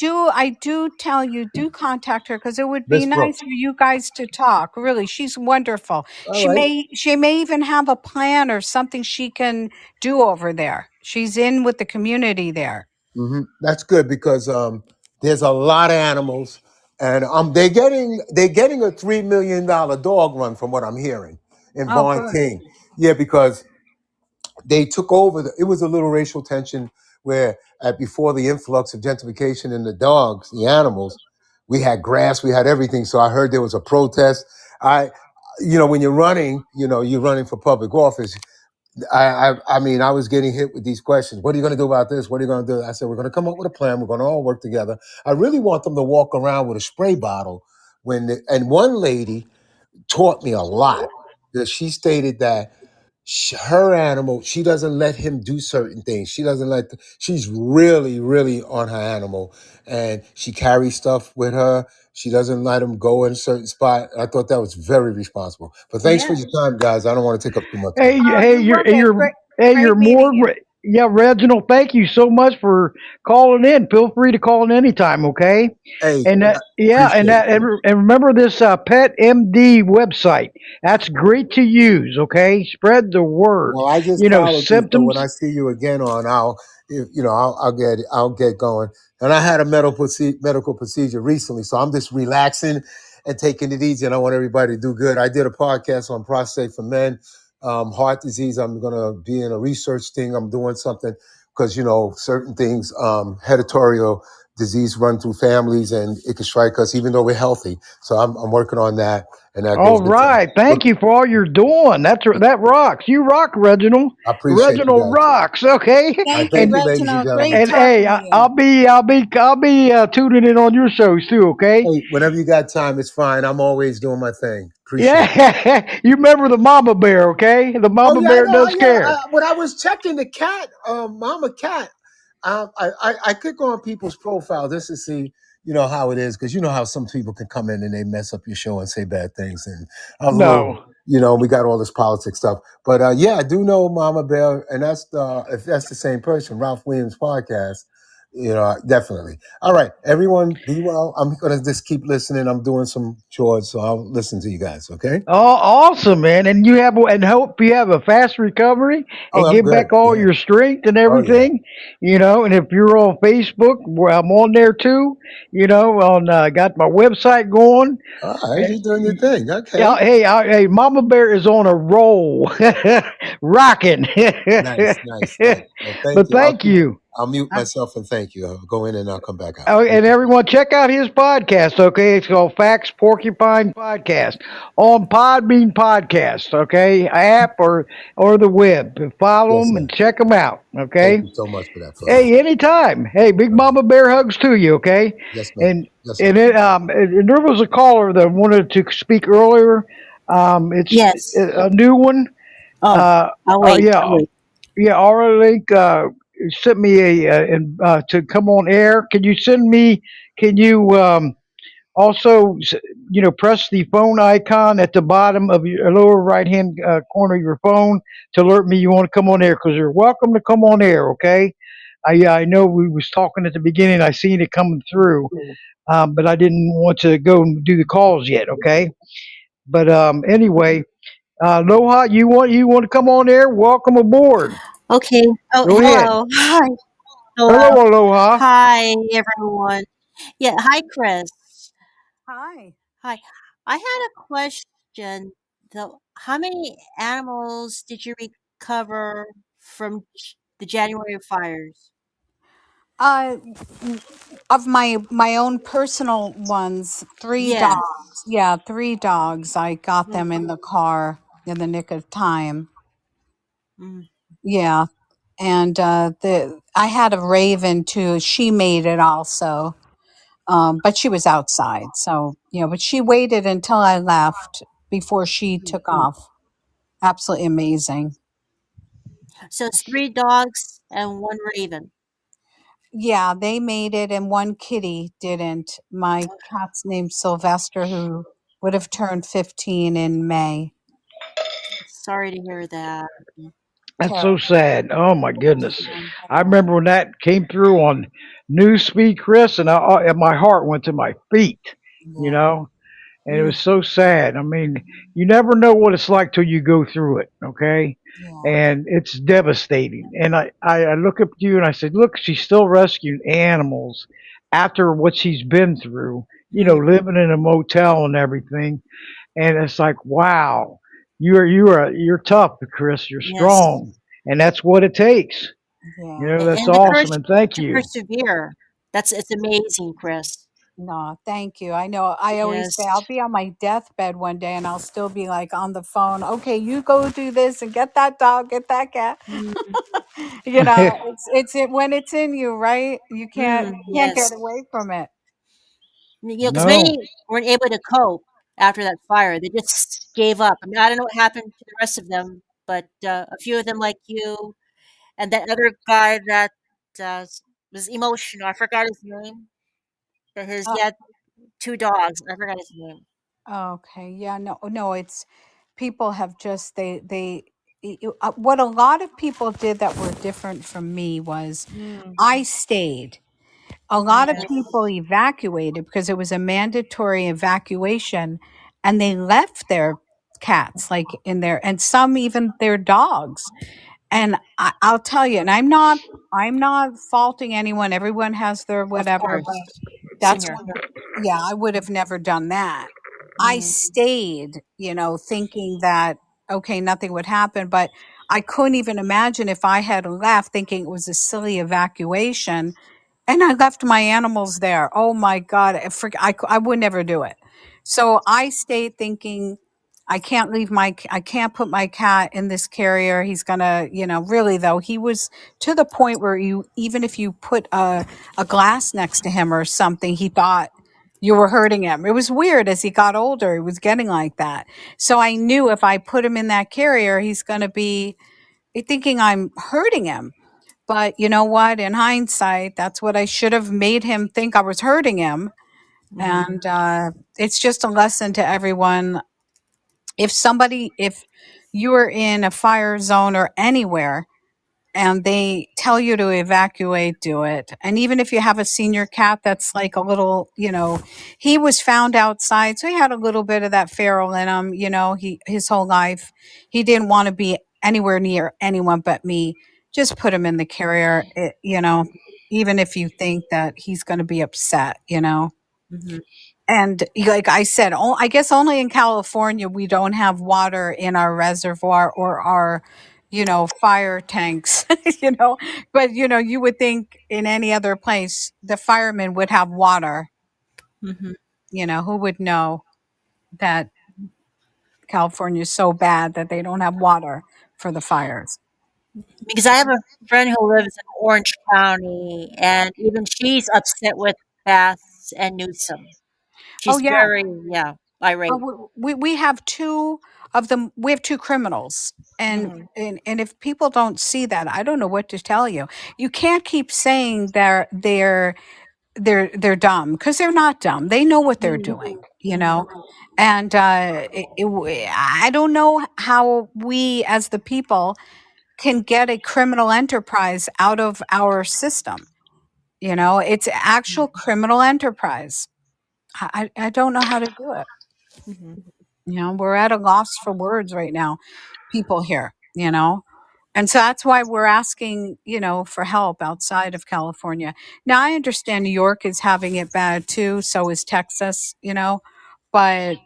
do tell you, do contact her because it would be Miss nice Brooks. for you guys to talk. Really, she's wonderful. All right. She may even have a plan or something she can do over there. She's in with the community there. That's good because there's a lot of animals, and they're getting a $3 million dog run from what I'm hearing in Oh, Vaughn good. King. Yeah, because they took over. It was a little racial tension where before the influx of gentrification in the dogs, the animals, we had grass, we had everything. So I heard there was a protest. When you're running, you're running for public office. I mean, I was getting hit with these questions. What are you going to do about this? What are you going to do? I said, we're going to come up with a plan. We're going to all work together. I really want them to walk around with a spray bottle and one lady taught me a lot. That she stated that her animal, she doesn't let him do certain things. She's really, really on her animal, and she carries stuff with her. She doesn't let him go in a certain spot. I thought that was very responsible. But thanks for Yeah. your time, guys. I don't want to take up too much Hey, time. you- Oh, hey, you're welcome. Great you're meeting more. you. Yeah, Reginald, thank you so much for calling in. Feel free to call in anytime, okay? Hey, And yeah, appreciate it. and remember this Pet MD website. That's great to use, okay? Spread the word. Well, I just followed you, so when Symptoms. I see you again I'll get going. And I had a medical procedure recently, so I'm just relaxing and taking it easy. And I want everybody to do good. I did a podcast on prostate for men, heart disease. I'm gonna be in a research thing. I'm doing something because certain things, hereditary disease run through families, and it can strike us even though we're healthy. So I'm working on that, and that All goes into. right. Thank you for all you're doing. That rocks. You rock, Reginald. I appreciate you Reginald guys. rocks. Okay. All right, Thank you, thank And you, ladies and Reginald. Great gentlemen. and talking hey, to you. I'll be tuning in on your shows too. Okay. Hey, whenever you got time, it's fine. I'm always doing my thing. Appreciate it. Yeah. You remember the mama bear? Okay. The Oh mama yeah, I bear know. does Yeah, scare. when I was checking the cat, Mama Cat, I click on people's profile just to see, how it is, because you know how some people can come in and they mess up your show and say bad things, and I was a little, No. we got all this politics stuff. But yeah, I do know Mama Bear, and that's if that's the same person, Ralph Williams podcast. Definitely. All right, everyone, be well. I'm gonna just keep listening. I'm doing some chores, so I'll listen to you guys. Okay. Oh, awesome, man! And hope you have a fast recovery Oh, and I'm get good. back all Yeah. your strength and Oh yeah. everything. And if you're on Facebook, well, I'm on there too. On got my website going. All right, And, you're doing your thing. Okay. yeah, hey, Mama Bear is on a roll, rocking. Nice, nice, nice. Well, thank But you. thank you. I'll mute myself and thank you. I'll go in and I'll come back out. Oh, and Appreciate everyone, check out his podcast. Okay, it's called Facts Porcupine Podcast on Podbean Podcast. Okay, app or the web. it. Follow Yes, them sir. and check them out. Thank Okay. you so much for that, fellas. Hey, anytime. Hey, Big All right. Mama Bear hugs to you. Okay. Yes, ma'am. And Yes, sir. and there was a caller that wanted to speak earlier. It's Yes. a new one. Oh, Uh, I'll wait. yeah, I'll wait. yeah. Aura Link sent me to come on air. Can you send me? Can you also press the phone icon at the bottom of your lower right hand corner of your phone to alert me you want to come on air? Because you're welcome to come on air. Okay. I know we was talking at the beginning. I seen it coming through, but I didn't want to go and do the calls yet. Okay. But anyway, Aloha, you want to come on air? Welcome aboard. Okay. Oh, Go ahead. hello. Hi. Hello, Hello. Aloha. Hi, everyone. Yeah. Hi, Chris. Hi. Hi. I had a question. Though, how many animals did you recover from the January fires? Uh, of my own personal ones, three Yes. dogs. Yeah, three dogs. I got Mm, them in the car in the nick of time. mm. Yeah, and the I had a raven too. She made it also, but she was outside. So but she waited until I left before she took off. Absolutely amazing. So it's three dogs and one raven. Yeah, they made it, and one kitty didn't. My cat's named Sylvester, who would have turned 15 in May. Sorry to hear that. That's so Terrible. sad. Oh my goodness. Mm, I remember when that came through on Newsfeed, Chris, and my heart went to my feet. You Yeah, know, and it mm, was so sad. I mean, you never know what it's like till you go through it. Okay, yeah, and it's devastating. And I look up at you and I said, look, she's still rescuing animals after what she's been through. mm. Living in a motel and everything. And it's like, wow, you're tough, Chris. You're Yes. strong, and that's what it takes. yeah. That's And the awesome, courage and thank to you. persevere. It's amazing, Chris. No, thank you. I know I always say I'll Yes. be on my deathbed one day and I'll still be like on the phone. Okay, you go do this and get that dog, get that cat. Mm, When it's in you, right? You can't get yes. away from it. Because No, many weren't able to cope after that fire. They just gave up. I mean, I don't know what happened to the rest of them, but a few of them, like you, and that other guy that uh, was emotional. I forgot his name. That he had two dogs. I forgot his name. Okay. Yeah. No. No. It's people have just what a lot of people did that were different from me was Mm, I stayed. A lot of yes. people evacuated because it was a mandatory evacuation, and they left their cats like in there, and some even their dogs. And I'll tell you, and I'm not faulting anyone. Everyone has their Of whatever, but course. Same that's here. yeah, I would have never done that. I Mm, stayed, thinking that okay, nothing would happen, but I couldn't even imagine if I had left thinking it was a silly evacuation and I left my animals there. Oh my God. I would never do it. So I stayed thinking, I can't put my cat in this carrier. He's gonna, really though, he was to the point where even if you put a glass next to him or something, he thought you were hurting him. It was weird as he got older. He was getting like that. So I knew if I put him in that carrier, he's going to be thinking I'm hurting him. But you know what? In hindsight, that's what I should have made him think I was hurting him. Mhm. And it's just a lesson to everyone. If you are in a fire zone or anywhere, and they tell you to evacuate, do it. And even if you have a senior cat that's like a little, he was found outside, so he had a little bit of that feral in him, his whole life. He didn't want to be anywhere near anyone but me. Just put him in the carrier, even if you think that he's going to be upset. Mhm. And like I said, I guess only in California we don't have water in our reservoir or our, fire tanks, you know. But you would think in any other place the firemen would have water. Mhm. Who would know that California is so bad that they don't have water for the fires? Because I have a friend who lives in Orange County, and even she's upset with Bass and Newsom. Oh She's yeah. very, yeah, irate. We have two of them. We have two criminals, and Mhm. and if people don't see that, I don't know what to tell you. You can't keep saying they're dumb because they're not dumb. They know what they're Mhm. doing, Mhm. and I don't know how we as the people can get a criminal enterprise out of our system. It's actual criminal enterprise. I don't know how to do it. Mhm. We're at a loss for words right now, people here. And so that's why we're asking, for help outside of California. Now, I understand New York is having it bad too. So is Texas. But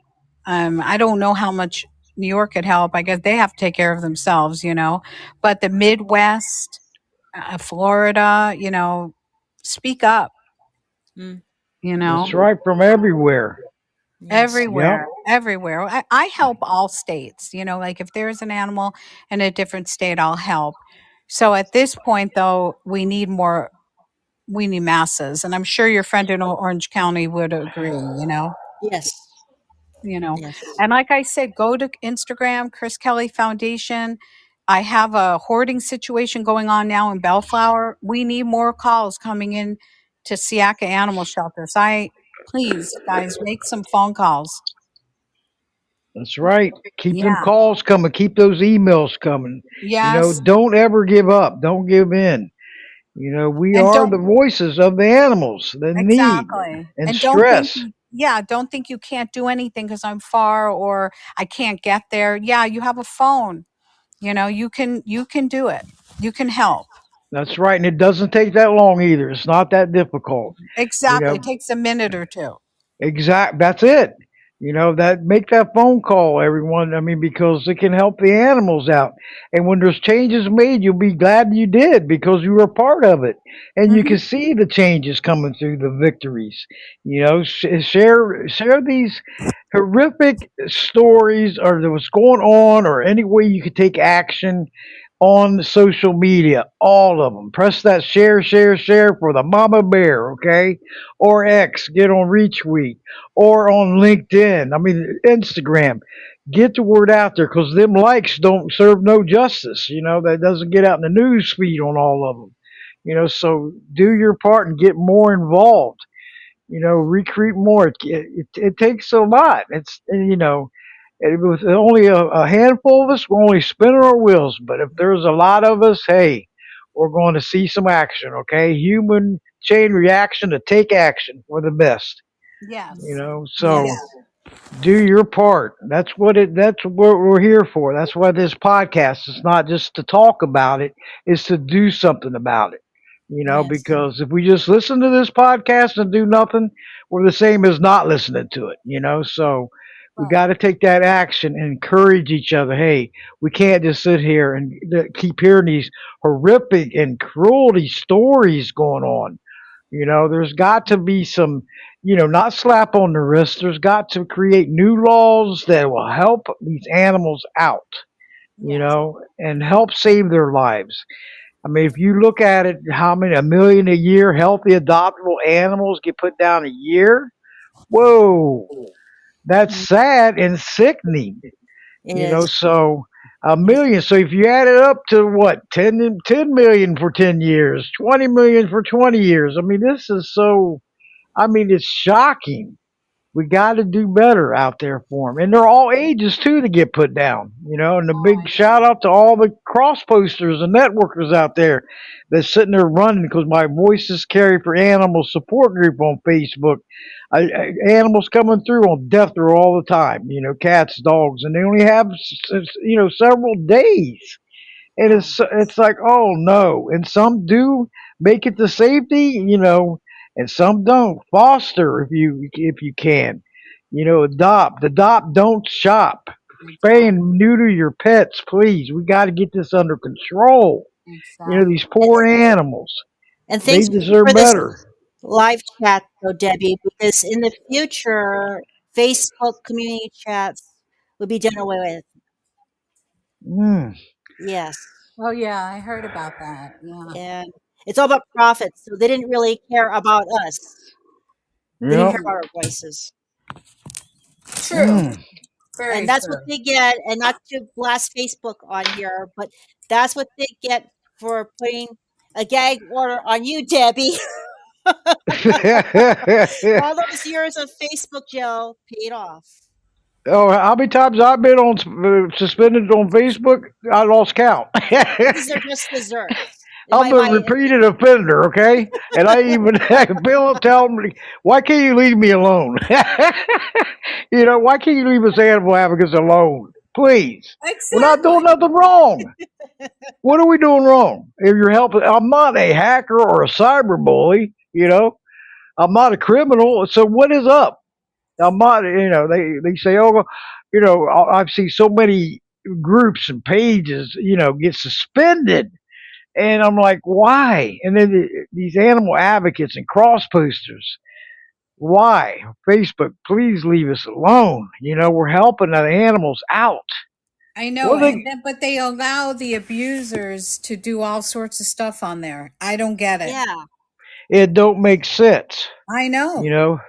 I don't know how much New York could help. I guess they have to take care of themselves. But the Midwest, Florida, speak up, Mm. you That's know. right, from everywhere. Yes. Yep. Everywhere. I help all states, like if there's an animal in a different state, I'll help. So at this point, though, we need masses. And I'm sure your friend in Orange County would agree. Yes. you know Yes. and like I said, go to Instagram, Kris Kelly Foundation. I have a hoarding situation going on now in Bellflower. We need more calls coming in to Siaka Animal Shelters. I Please, guys, make some phone calls. That's right. Keep them Yeah. calls coming. Keep those emails coming. Yes. Don't ever give up. Don't give in. We And are don't the voices of the animals, the need Exactly. and And don't think stress. you yeah, don't think you can't do anything because I'm far or I can't get there. Yeah, you have a phone. You can do it. You can help. That's right. And it doesn't take that long either. It's not that difficult. You Exactly. It know, takes a minute or two. That's it. That make that phone call, everyone. I mean, because it can help the animals out. And when there's changes made, you'll be glad you did because you were part of it, and you Mhm. can see the changes coming through the victories. Share these horrific stories or what's going on, or any way you could take action on social media. All of them. Press that share, share, share for the mama bear, okay? Or X, get on retweet, or on LinkedIn. I mean, Instagram. Get the word out there because them likes don't serve no justice. That doesn't get out in the news feed on all of them. So do your part and get more involved. Recruit more. It takes a lot. With only a handful of us, we're only spinning our wheels. But if there's a lot of us, hey, we're going to see some action, okay? Human chain reaction to take action for the best. Yes. So Yes. do your part. That's what we're here for. That's why this podcast is not just to talk about it, it's to do something about it. Yes. Because if we just listen to this podcast and do nothing, we're the same as not listening to it. So We got to take that action and encourage each other. Hey, we can't just sit here and keep hearing these horrific and cruelty stories going on. There's got to be some, not slap on the wrist. There's got to create new laws that will help these animals out, Yes. and help save their lives. I mean, if you look at it, how many, a million a year healthy adoptable animals get put down a year? Whoa, that's Mm, sad and sickening. it is. So a It is. million. So if you add it up to what, 10 million for 10 years, 20 million for 20 years. I mean, this is so, I mean, it's shocking. We got to do better out there for them. And they're all ages too to get put down, and a Oh, big I shout know. out to all the cross posters and networkers out there that's sitting there running because my Voices Carry for Animals support group on Facebook. Animals coming through on death row all the time, cats, dogs, and they only have, several days. And Oh, it's like, oh no. And some do make it to safety, and some don't. Foster if you can. Adopt, don't shop. Spay exactly. and neuter your pets, please. We got to get this under control. These Exactly. poor animals, And they thanks deserve for this better. live chat, though, Debbie, because in the future, Facebook community chats will be done away with. Mm, Yes. Oh, yeah, I heard about that. Yeah. And it's all about profits. So they didn't really care about us. They didn't yep. care about our voices. True. Mm. And Very that's what true. they get. And not to blast Facebook on here, but that's what they get for putting a gag order on you, Debbie. All those years of Facebook jail paid off. Oh, how many times I've been on suspended on Facebook? I lost count. These are just desserts. In I'm a my repeated opinion. offender, okay? And I even Bill will tell me, why can't you leave me alone? Why can't you leave us animal advocates alone? Please. We're not doing Exactly. nothing wrong. What are we doing wrong? If you're helping, I'm not a hacker or a cyber bully, I'm not a criminal. So what is up? I'm not, they say, oh, I've seen so many groups and pages, get suspended. And I'm like, why? And then these animal advocates and cross posters, why? Facebook, please leave us alone. We're helping the animals out. I know. Well, And they, then, but they allow the abusers to do all sorts of stuff on there. I don't get it. Yeah. it don't make sense. I You know. know,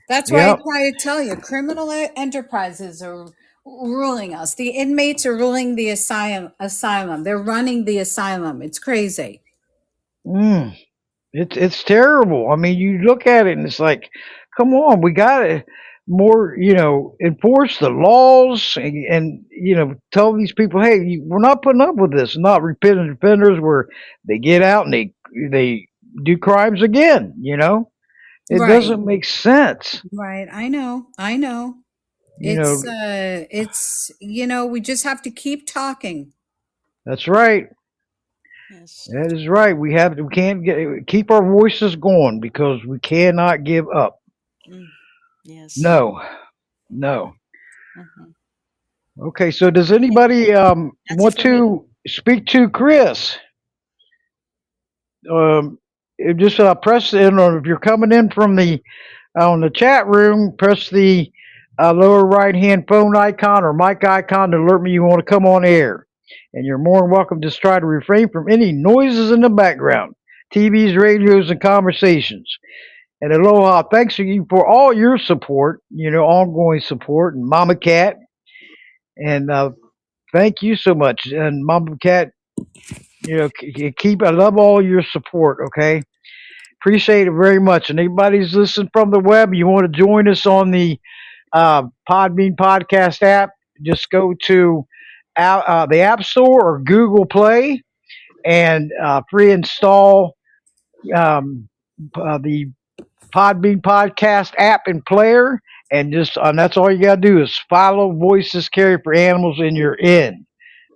That's why I yep. try to tell you criminal enterprises are ruling us. The inmates are ruling the asylum. They're running the asylum. It's crazy. Mm, it's terrible. I mean, you look at it and it's like, come on, we got to more, enforce the laws and tell these people, hey, we're not putting up with this. Not repeating offenders where they get out and they do crimes again. It Right. doesn't make sense. Right. I know. I know. You know, We just have to keep talking. that's right. Yes. That is right. We can't keep our voices going because we cannot give up. Mm. Yes. No, no. Hmm. Okay, so does anybody That's it want for me. to speak to Chris? Just press in, or if you're coming in from the on the chat room, press the lower right hand phone icon or mic icon to alert me you want to come on air. And you're more than welcome to try to refrain from any noises in the background, TVs, radios, and conversations. And aloha, thanks to you for all your support, ongoing support, and Mama Cat. And thank you so much. And Mama Cat, I love all your support, okay? Appreciate it very much. And anybody's listening from the web, you want to join us on the Podbean podcast app, just go to the App Store or Google Play and free install um, the Podbean podcast app and player. And that's all you got to do is follow Voices Carry for Animals and you're in.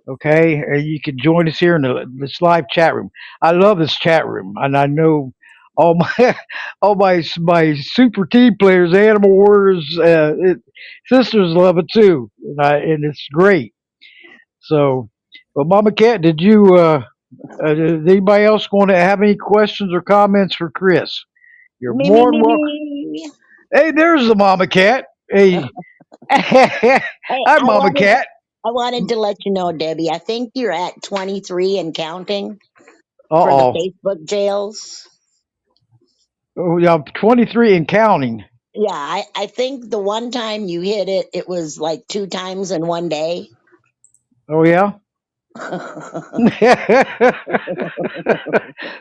Okay, you can join us here in this live chat room. I love this chat room, and I know all my all my super team players, animal warriors, sisters love it too, and it's great. So, but Mama Cat, did you? Does anybody else want to have any questions or comments for Chris? You're Me, me, more than me, welcome. me. Hey, there's the Mama Cat. Hey, Hey, hi, Mama Cat. I wanted to let you know, Debbie. I think you're at 23 and counting Uh for the oh. Facebook jails. Oh, yeah, 23 and counting. Yeah, I think the one time you hit it, it was like 2 times in one day. Oh yeah.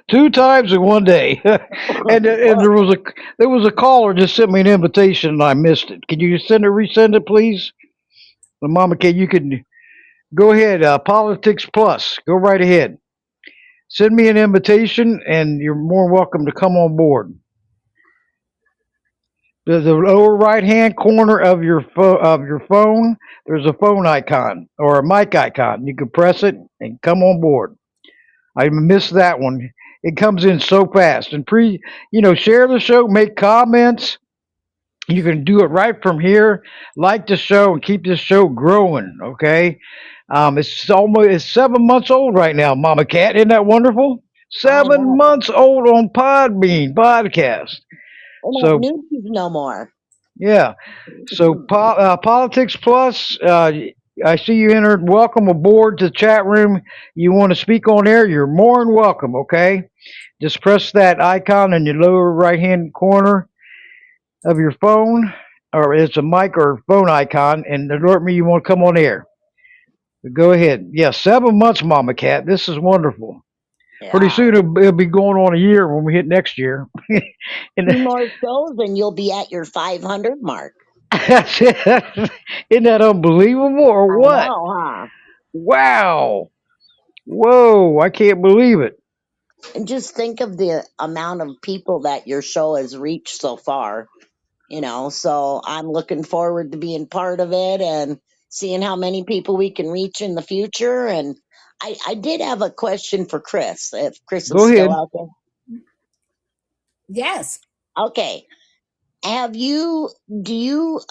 Two times in one day, and Well, there was a caller just sent me an invitation and I missed it. Can you resend it, please? The Mama Cat, you can go ahead. Politics Plus, go right ahead. Send me an invitation, and you're more welcome to come on board. The lower right hand corner of your phone, there's a phone icon or a mic icon. You can press it and come on board. I missed that one. It comes in so fast. And share the show, make comments. You can do it right from here. Like the show and keep this show growing. Okay. It's 7 months old right now, Mama Cat. Isn't that wonderful? I 7 months old on Podbean podcast. don't So need these no more. yeah. So Politics Plus. I see you entered. Welcome aboard to the chat room. You want to speak on air? You're more than welcome. Okay. Just press that icon in your lower right hand corner of your phone, or it's a mic or phone icon, and alert me you want to come on air. Go ahead. Yeah, 7 months, Mama Cat. This is wonderful. Pretty Yeah. soon it'll be going on a year when we hit next year. And 2 more shows and you'll be at your 500 mark. that's it. Isn't that unbelievable or I what? know, huh? Wow. Whoa, I can't believe it. And just think of the amount of people that your show has reached so far, So I'm looking forward to being part of it and seeing how many people we can reach in the future. And I did have a question for Chris, if Chris is Go still ahead. out there. Yes. Okay. Have you, do you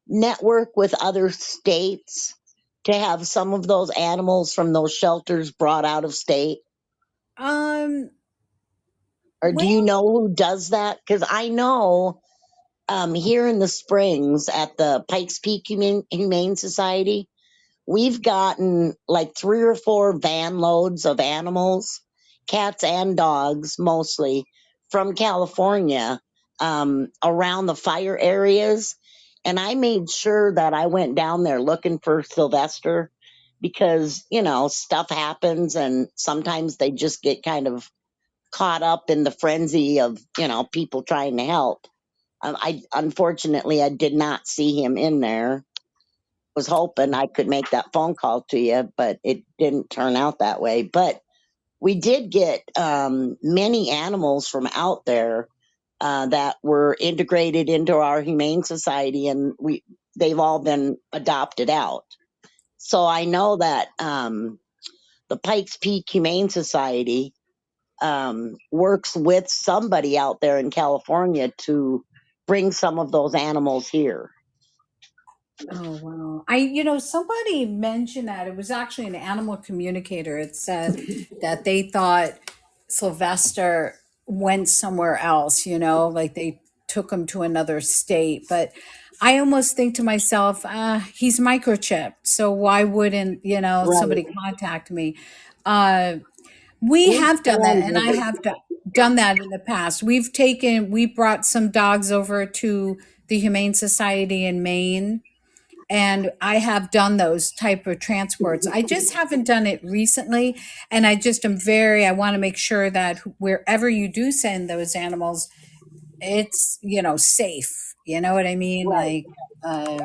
network with other states to have some of those animals from those shelters brought out of state? Um. Or do you Well. know who does that? Because I know here in the Springs at the Pikes Peak Humane Society, we've gotten like 3 or 4 van loads of animals, cats and dogs mostly, from California around the fire areas. And I made sure that I went down there looking for Sylvester because, stuff happens and sometimes they just get kind of caught up in the frenzy of, people trying to help. I unfortunately I did not see him in there. Was hoping I could make that phone call to you, but it didn't turn out that way. But we did get many animals from out there that were integrated into our humane society, and they've all been adopted out. So I know that the Pikes Peak Humane Society works with somebody out there in California to bring some of those animals here. Oh wow. Somebody mentioned that it was actually an animal communicator. It said that they thought Sylvester went somewhere else, like they took him to another state. But I almost think to myself, he's microchipped. So why wouldn't, Right. somebody contact me? Uh, we We have done that, scanned and I it. have done that in the past. We brought some dogs over to the Humane Society in Maine, and I have done those type of transports. I just haven't done it recently, and I want to make sure that wherever you do send those animals, it's safe. You know what I mean? Right. Like,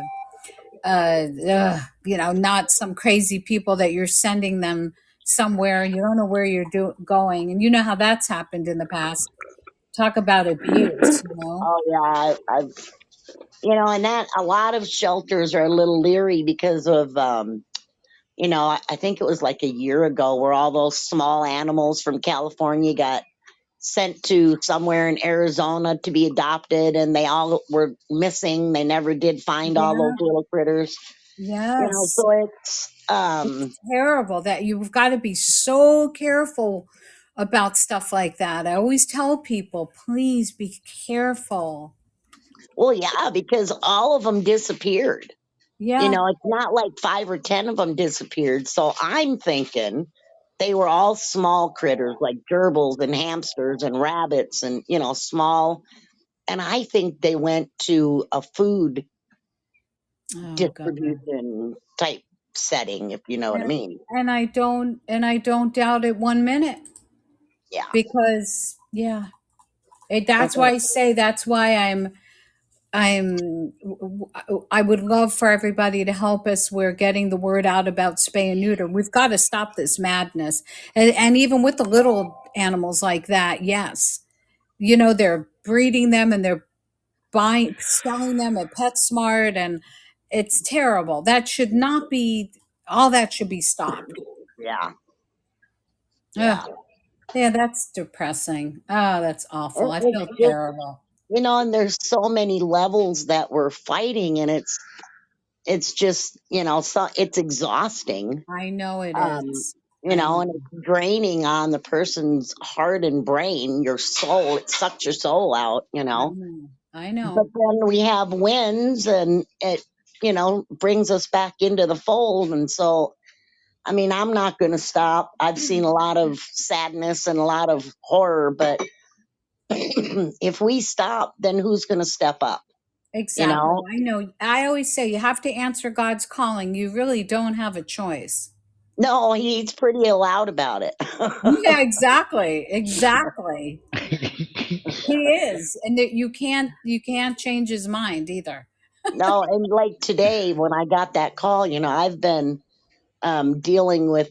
not some crazy people that you're sending them somewhere you don't know where you're going, and you know how that's happened in the past. Talk about abuse. Oh yeah, and that a lot of shelters are a little leery because of, I think it was like a year ago where all those small animals from California got sent to somewhere in Arizona to be adopted, and they all were missing. They never did find all Yeah. those little critters. Yes. So it's It's terrible that you've got to be so careful about stuff like that. I always tell people, please be careful. well, yeah, because all of them disappeared. Yeah. It's not like 5 or 10 of them disappeared. So I'm thinking they were all small critters like gerbils and hamsters and rabbits and, small. And I think they went to a food Oh God. distribution type setting, if you know what I And, mean. and I don't doubt it 1 minute Yeah. because yeah, And that's why I say that's why I'm I would love for everybody to help us. We're getting the word out about spay and neuter. We've got to stop this madness. And even with the little animals like that, yes. They're breeding them and they're buying selling them at PetSmart, and it's terrible. That should not be. All that should be stopped. yeah. Ugh, Yeah. yeah, that's depressing. Oh, that's awful. I It's feel just, terrible. and there's so many levels that we're fighting, and it's just, so it's exhausting. I know it um, is. I know. and it's draining on the person's heart and brain, your soul. It sucks your soul out, I know. I But know. then we have wins, and it, brings us back into the fold. And so, I mean, I'm not going to stop. I've seen a lot of sadness and a lot of horror, but if we stop, then who's going to step up? You Exactly. know? I know. I always say you have to answer God's calling. You really don't have a choice. No, he's pretty loud about it. Yeah, exactly. Exactly. He is. And that you can't change his mind either. No, and like today when I got that call, I've been dealing with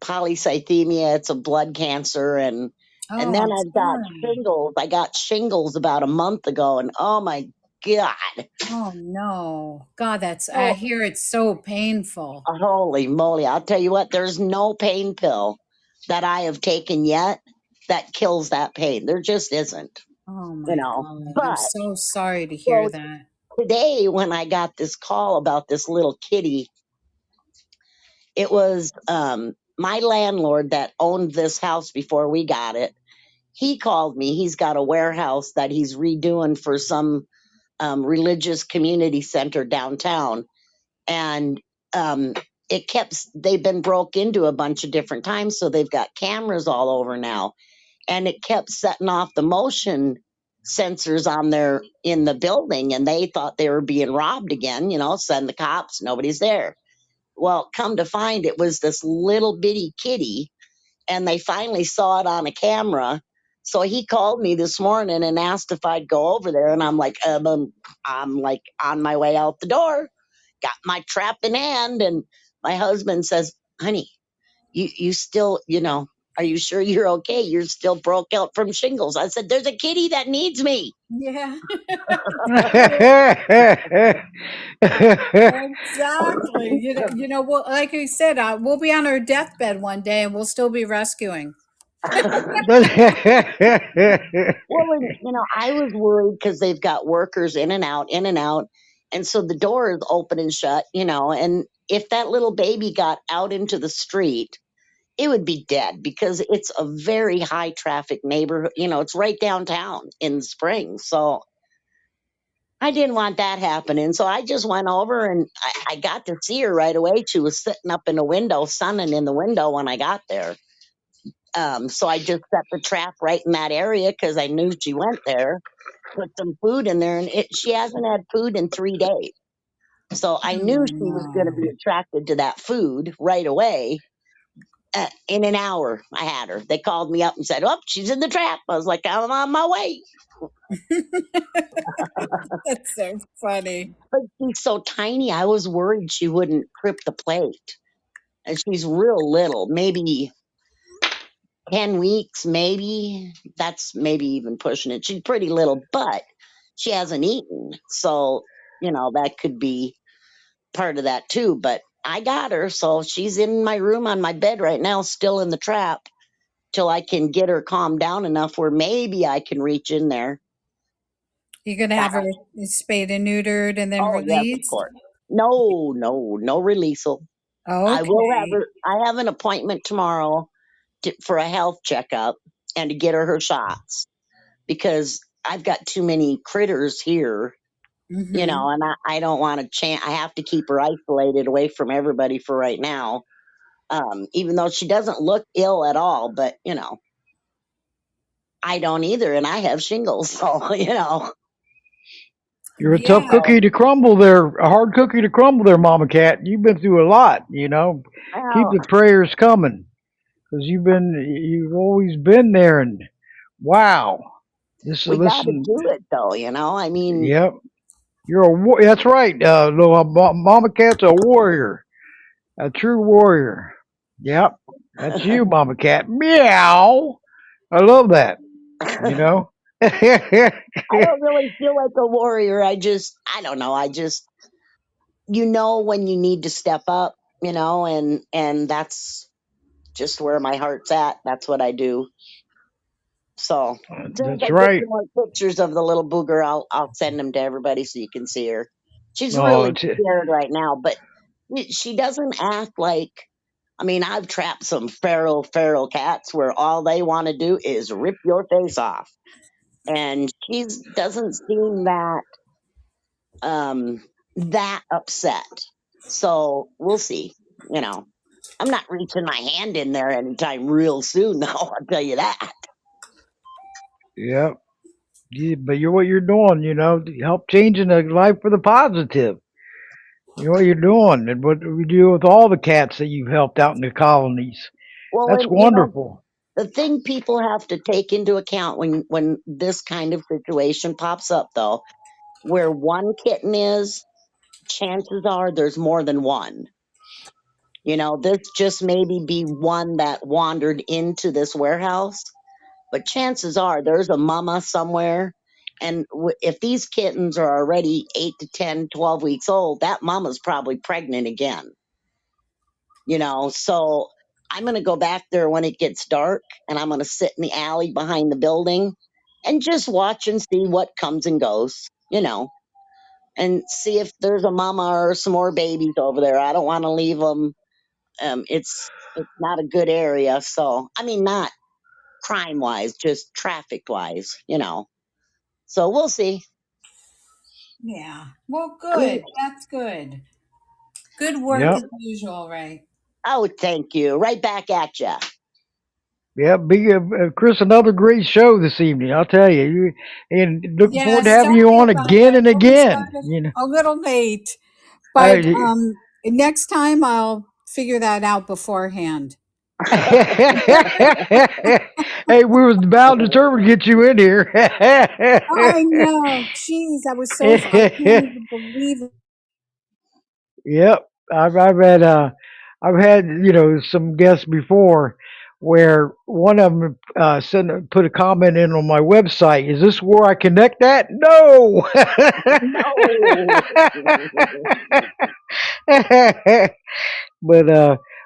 polycythemia. It's a blood cancer, and Oh, then I'm I've got sorry. shingles. I got shingles about a month ago, and oh my god, Oh no. God, I oh, hear it's so painful. holy moly! I'll tell you what. There's no pain pill that I have taken yet that kills that pain. There just isn't, Oh my God. I'm But so sorry to hear so that. today, when I got this call about this little kitty, it was my landlord that owned this house before we got it. He called me. He's got a warehouse that he's redoing for some religious community center downtown. And um, they've been broke into a bunch of different times. So they've got cameras all over now. And it kept setting off the motion sensors on there in the building. And they thought they were being robbed again, send the cops. Nobody's there. Well, come to find it was this little bitty kitty, and they finally saw it on a camera. So he called me this morning and asked if I'd go over there, and I'm like on my way out the door, got my trap in hand, and my husband says, "Honey, you still, are you sure you're okay? You're still broke out from shingles." I said, "There's a kitty that needs me." Yeah. That's Exactly. Well, like I said, we'll be on our deathbed one day and we'll still be rescuing. Well, and, I was worried because they've got workers in and out, in and out. And so the door is open and shut, and if that little baby got out into the street, it would be dead because it's a very high traffic neighborhood. It's right downtown in the Springs. So I didn't want that happening. So I just went over, and I got to see her right away. She was sitting up in the window, sunning in the window when I got there. So I just set the trap right in that area because I knew she went there, put some food in there, and she hasn't had food in 3 days. So I Oh knew she was going to no. be attracted to that food right away. In an hour, I had her. They called me up and said, "Oh, she's in the trap." I was like, "I'm on my way." That's so funny. But she's so tiny, I was worried she wouldn't trip the plate. And she's real little, maybe 10 weeks, maybe. That's maybe even pushing it. She's pretty little, but she hasn't eaten. So, that could be part of that too. But I got her. So she's in my room on my bed right now, still in the trap. till I can get her calmed down enough where maybe I can reach in there. You're gonna have her spayed and neutered and then Oh yes, of released? course. No, no, no releasal. I will have Okay. her. I have an appointment tomorrow for a health checkup and to get her shots because I've got too many critters here, Mm-hmm. and I don't want to I have to keep her isolated away from everybody for right now. Even though she doesn't look ill at all, but I don't either, and I have shingles, so You're a tough Yeah. cookie to crumble there, a hard cookie to crumble there, Mama Cat. You've been through a lot, Keep well, the prayers coming because you've always been there, and wow, this we got to listen, do it though. I mean, yep, you're that's right. Little Mama Cat's a warrior, a true warrior. Yep, that's you, Mama Cat. Meow. I love that. You I know. don't really feel like a warrior. I don't know. When you need to step up, and that's just where my heart's at. That's what I do. So as soon as That's I get right. some more pictures of the little booger, I'll send them to everybody so you can see her. She's Oh, really scared right now, but she doesn't act like. I mean, I've trapped some feral cats where all they want to do is rip your face off, and she doesn't seem that upset. So we'll see. You know, I'm not reaching my hand in there anytime real soon, though. I'll tell you that. yep. Yeah, but you're what you're doing. To help changing the life for the positive. You know what you're doing, and what we do with all the cats that you've helped out in the colonies. Well, That's and wonderful. the thing people have to take into account when this kind of situation pops up, though, where one kitten is, chances are there's more than one. This just maybe be one that wandered into this warehouse, but chances are there's a mama somewhere. And if these kittens are already 8 to 10, 12 weeks old, that mama's probably pregnant again. So I'm going to go back there when it gets dark and I'm going to sit in the alley behind the building and just watch and see what comes and goes, and see if there's a mama or some more babies over there. I don't want to leave them. It's not a good area. So, I mean, not crime wise, just traffic wise. So we'll see. Yeah. Well, I mean, good. That's good. Good work Yep. as usual, Ray. oh, thank you. Right back at you. Yep. Chris, another great show this evening. I'll tell you. And looking forward to Yes, having you sorry on about again that. and Well, we again. started a little late, but I, next time I'll figure that out beforehand. hey, we was bound determined to get you in here. I know. Jeez, that was so. I can't even believe it. Yep, I've had some guests before where one of them put a comment in on my website. Is this where I connect that? No. No.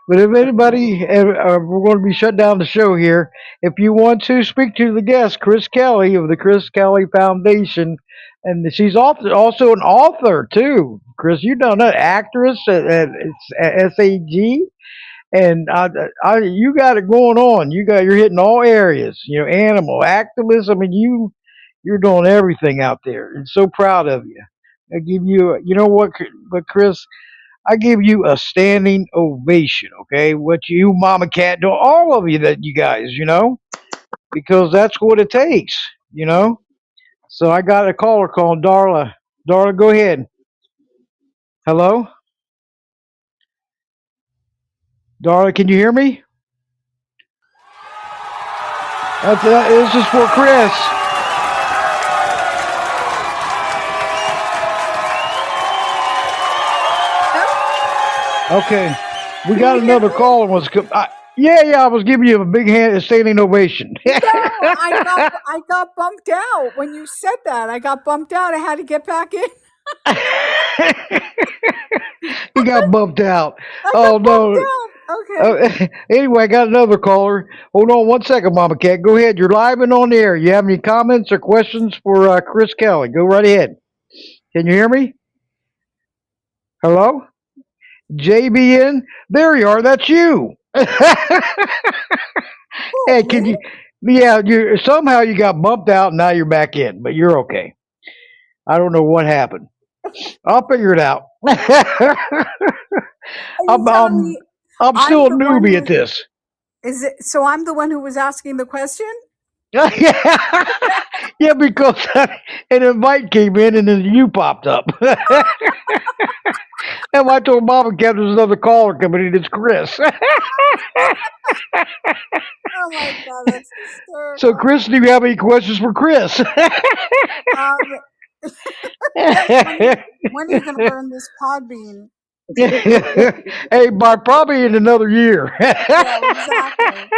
But if anybody, we're going to be shut down the show here. If you want to speak to the guest, Kris Kelly of the Kris Kelly Foundation, and she's also an author too. Chris, you know that actress at SAG, and you got it going on. You're hitting all areas. Animal activists. I mean, you're doing everything out there, and so proud of you. I give you, you know what, but Chris, I give you a standing ovation, okay? What you, Mama Cat, do all of you that you guys, because that's what it takes, you know? So I got a caller called Darla. Darla, go ahead. Hello? Darla, can you hear me? This is for Chris. Okay. We Can got you hear another me? caller. Yeah, I was giving you a big hand, a standing ovation. No, I got bumped out when you said that. I got bumped out. I had to get back in. He got bumped out. I got Oh bumped no. out. Okay. Anyway, I got another caller. Hold on one second, Mama Cat. Go ahead. You're live and on the air. You have any comments or questions for Kris Kelly? Go right ahead. Can you hear me? Hello? JBN? There you are. That's you. Oh, Hey, me? can you? Yeah, you somehow you got bumped out and now you're back in, but you're okay. I don't know what happened. I'll figure it out. Are you I'm, telling I'm me I'm I'm still a the one newbie at who this. is it? So I'm the one who was asking the question? Yeah, yeah, because an invite came in and then you popped up. And I told Mama Cat there's another caller coming in. It's Chris. Oh my God, that's So, hysterical. Chris, do you have any questions for Chris? Um, yes. When are you going to learn this pod bean? Hey, by probably in another year. Yeah, exactly.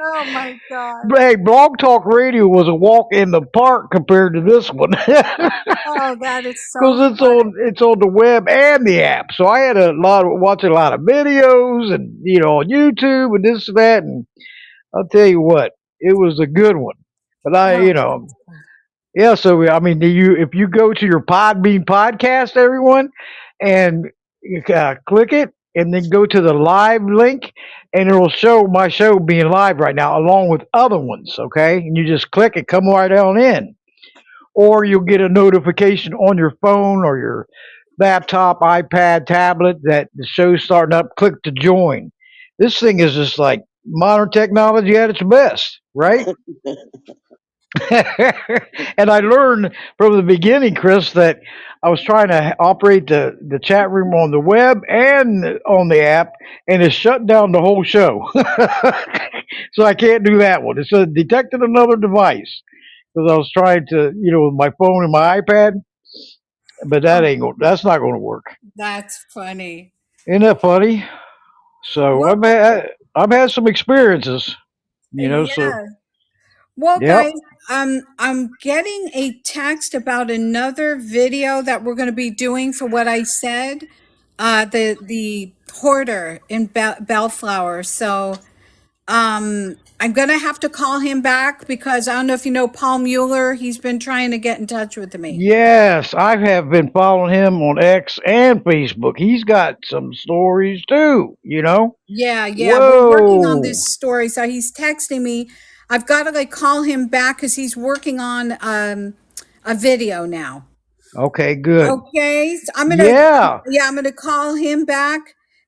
Oh my God. Hey, Blog Talk Radio was a walk in the park compared to this one, because Oh, that is so it's funny. on the web and the app. So I had a lot of watching a lot of videos and on YouTube and this and that. And I'll tell you what, it was a good one. But Oh, that's good. yeah. So I mean, do you if you go to your Podbean podcast, everyone, and you click it, and then go to the live link, and it'll show my show being live right now, along with other ones. Okay, and you just click it, come right on in, or you'll get a notification on your phone or your laptop, iPad, tablet that the show's starting up. Click to join. This thing is just like modern technology at its best, right? And I learned from the beginning, Chris, that I was trying to operate the chat room on the web and on the app, and it shut down the whole show. So I can't do that one. It said detected another device because I was trying to, with my phone and my iPad, but Oh, that's not going to work. that's funny. Isn't that funny? So Well, I've had some experiences, So yeah. Well, yep. guys, I'm getting a text about another video that we're going to be doing for what I said, the hoarder in Bellflower. So, I'm going to have to call him back because I don't know if you know Paul Mueller. He's been trying to get in touch with me. Yes, I have been following him on X and Facebook. He's got some stories too. Yeah, yeah, we're working on Whoa. this story. So he's texting me. I've got to like call him back because he's working on a video now. Okay, good. Okay, so Yeah. I'm gonna call him back.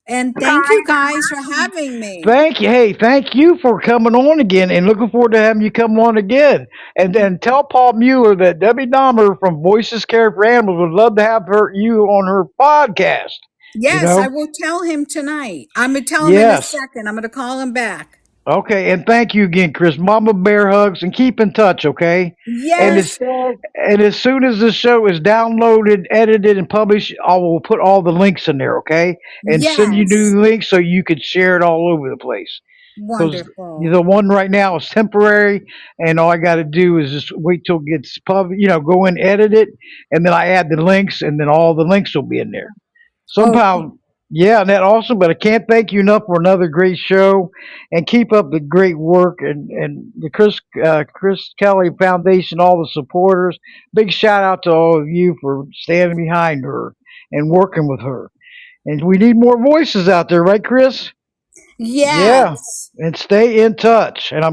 And thank you guys for having me. Thank you. Hey, thank you for coming on again and looking forward to having you come on again. And then tell Paul Mueller that Debbie Dahmer from Voices Care for Animals would love to have you on her podcast. You Yes, I know? will tell him tonight. I'm gonna tell him in a Yes. second. I'm gonna call him back. Okay, and thank you again, Chris. Mama Bear hugs and keep in touch, okay? And Yes, as and as soon as the show is downloaded, edited, and published, I will put all the links in there, okay? And send you yes. new links so you could share it all over the place. Because Wonderful. the one right now is temporary, and all I got to do is just wait till it gets go in, edit it, and then I add the links, and then all the links will be in there. Okay. Somehow, yeah, and that awesome. But I can't thank you enough for another great show, and keep up the great work and the Kris Kelly Foundation, all the supporters. Big shout out to all of you for standing behind her and working with her. And we need more voices out there, right, Chris? Yeah, Yes. and stay in touch. And Oh,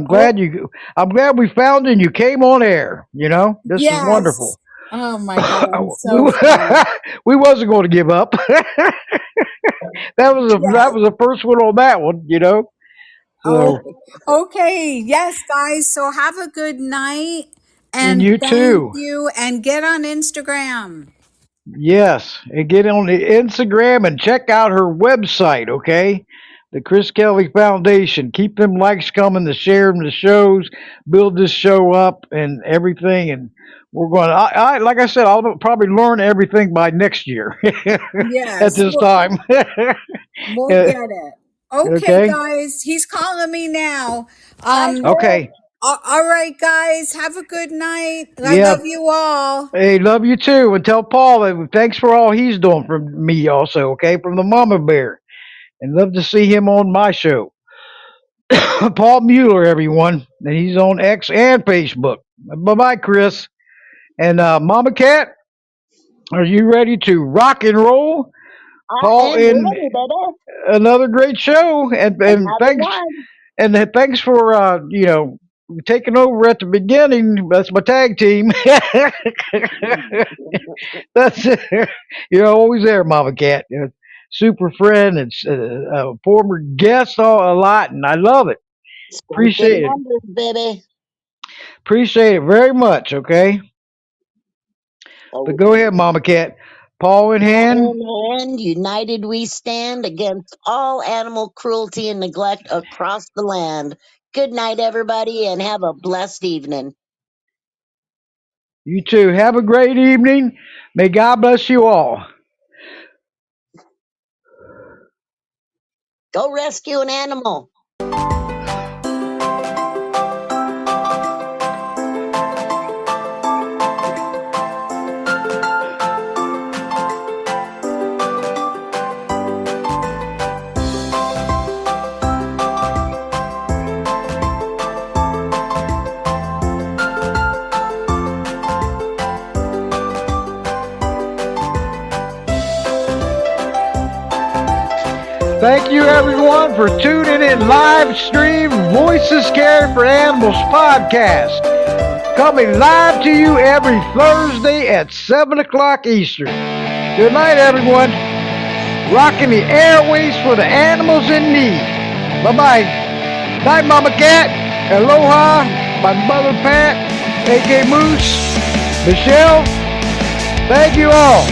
I'm glad we found you and you came on air. This is yes. wonderful. Oh my God, that's we so funny. we wasn't going to give up. That Yes. was the first one on that one. Oh, So, okay. Yes, guys. So have a good night and and you thank too. you and get on Instagram. Yes, and get on the Instagram and check out her website. Okay, the Kris Kelly Foundation. Keep them likes coming to share them the shows, build this show up and everything. And we're going. Like I said, I'll probably learn everything by next year at Yes, this time. we'll get it. Okay, Okay. guys. He's calling me now. Bye, Chris. Okay. All right, guys. Have a good night. I Yeah. love you all. Hey, love you too. And tell Paul that thanks for all he's doing for me also, okay? From the Mama Bear. and love to see him on my show. Paul Mueller, everyone, and he's on X and Facebook. Bye bye, Kris. And Mama Cat, are you ready to rock and roll? I Paul, am in ready, baby. another great show, and Another thanks one. thanks for taking over at the beginning. That's my tag team. That's you're always there, Mama Cat. Super friend and former guest a lot, and I love it. Strength in Appreciate it. numbers, baby. Appreciate it very much. Okay, but Oh, go ahead, Mama Cat. Paw in paw hand. in hand, united we stand against all animal cruelty and neglect across the land. Good night, everybody, and have a blessed evening. You too. Have a great evening. May God bless you all. Go rescue an animal. Thank you, everyone, for tuning in live stream Voices Care for Animals podcast. Coming live to you every Thursday at 7 o'clock Eastern. Good night, everyone. Rocking the airways for the animals in need. Bye-bye. Night, Mama Cat. Aloha. My mother, Pat. A.K. Moose. Michelle. Thank you all.